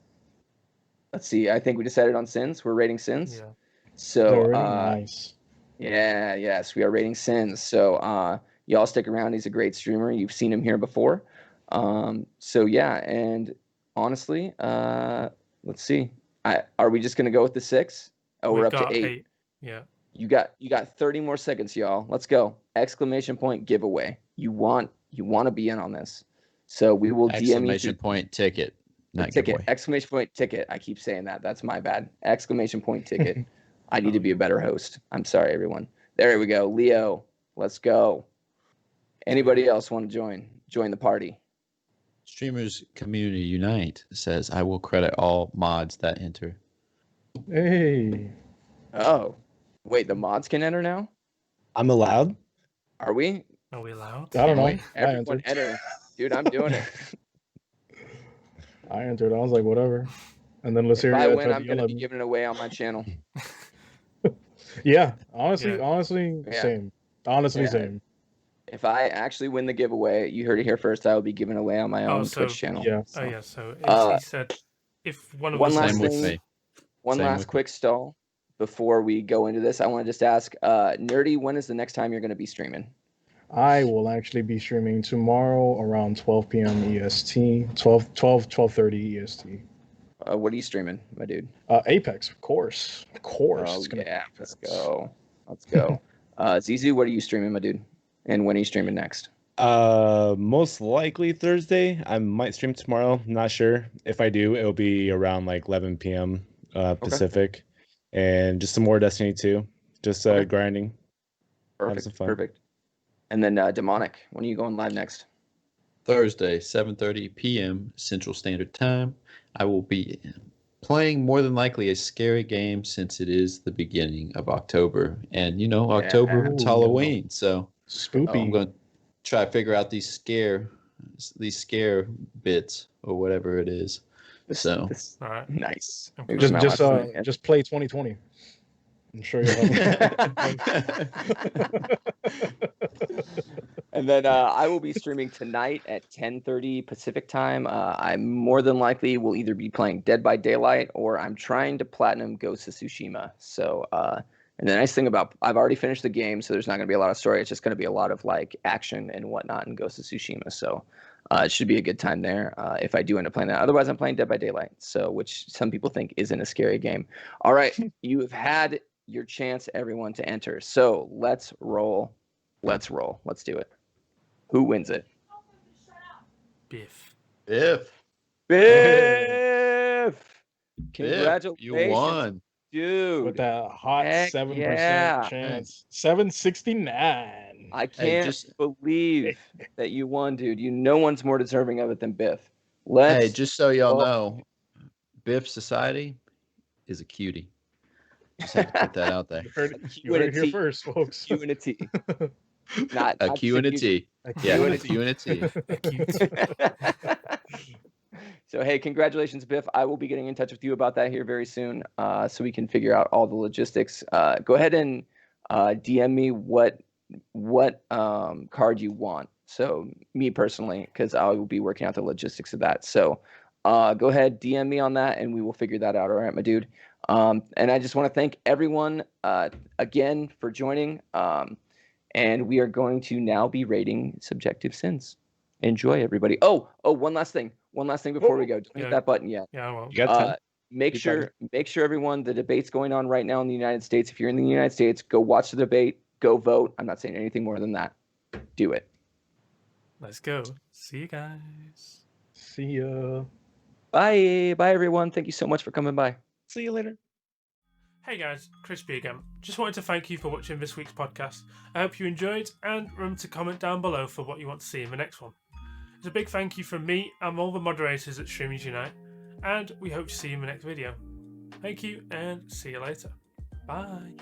see. I think we decided on Sins. We're raiding Sins. Yeah. So nice. Yeah. Yes, we are raiding Sins. So y'all stick around. He's a great streamer. You've seen him here before. So yeah, and honestly, let's see. Are we just gonna go with the 6? Oh, we're up to 8. Yeah. You got 30 more seconds, y'all. Let's go. Exclamation point giveaway. You want to be in on this. So we will DM you. Exclamation point ticket. Not ticket. giveaway. Exclamation point ticket. I keep saying that. That's my bad. Exclamation point ticket. I need to be a better host. I'm sorry, everyone. There we go. Leo, let's go. Anybody else want to join the party? Streamers Community Unite says, I will credit all mods that enter. Hey. Oh, wait, the mods can enter now? I'm allowed? Are we? Are we allowed? I don't know. Everyone enter. Dude, I'm doing it. I entered. I was like, whatever. And then let's If hear I it. win, I'm going to be giving it away on my channel. Yeah, honestly, Yeah. same. Honestly, Yeah. same. If I actually win the giveaway, you heard it here first, I will be giving away on my own Twitch channel. Yeah. Oh yeah. So he said if one of one us last wins- thing, one Same last with quick stall before we go into this. I want to just ask, Nerdy, when is the next time you're going to be streaming? I will actually be streaming tomorrow around 12 p.m. EST, 12:30 EST. What are you streaming, my dude? Apex, of course. Oh, It's gonna be yeah, Apex. let's go. Zizu, what are you streaming, my dude? And when are you streaming next? Most likely Thursday. I might stream tomorrow. Not sure. If I do, it'll be around like 11 p.m. Pacific, and just some more Destiny 2. Just grinding. Having some fun. Perfect. And then Demonic, when are you going live next? Thursday, 7:30 p.m. Central Standard Time. I will be playing more than likely a scary game, since it is the beginning of October. And, October, it's Ooh, Halloween. So Spoopy. I'm going to try to figure out these scare bits or whatever it is. So All right. Nice. Okay. Just play 2020. I'm sure you'll have And then I will be streaming tonight at 10:30 Pacific time. I more than likely will either be playing Dead by Daylight or I'm trying to platinum Ghost of Tsushima. So, and the nice thing about I've already finished the game, so there's not going to be a lot of story. It's just going to be a lot of like action and whatnot in Ghost of Tsushima. So, it should be a good time there if I do end up playing that. Otherwise, I'm playing Dead by Daylight, so which some people think isn't a scary game. All right, you have had your chance, everyone, to enter. So let's roll. Let's roll. Let's do it. Who wins it? Biff. Biff. Congratulations. You won. Dude. With that hot Heck 7% yeah. chance. 769. I can't believe that you won, dude. No one's more deserving of it than Biff. Hey, just so y'all know, Biff Society is a cutie. Just have to put that out there. You heard it here first, folks. Q and a T. Not a Q and a T. Yeah, a Q and a T. So, hey, congratulations, Biff. I will be getting in touch with you about that here very soon so we can figure out all the logistics. Go ahead and DM me what card you want. So, me personally, because I will be working out the logistics of that. So, go ahead, DM me on that, and we will figure that out. All right, my dude. And I just want to thank everyone again for joining. And we are going to now be rating Subjective Sins. Enjoy, everybody. Oh, one last thing. One last thing before we go. Don't hit that button yet. Yeah, well, you got 10. Make sure everyone, the debate's going on right now in the United States. If you're in the United States, go watch the debate. Go vote. I'm not saying anything more than that. Do it. Let's go. See you guys. See ya. Bye. Bye, everyone. Thank you so much for coming by. See you later. Hey guys, Crispy again. Just wanted to thank you for watching this week's podcast. I hope you enjoyed, and remember to comment down below for what you want to see in the next one. It's a big thank you from me and all the moderators at Streamers Unite, and we hope to see you in the next video. Thank you, and see you later. Bye.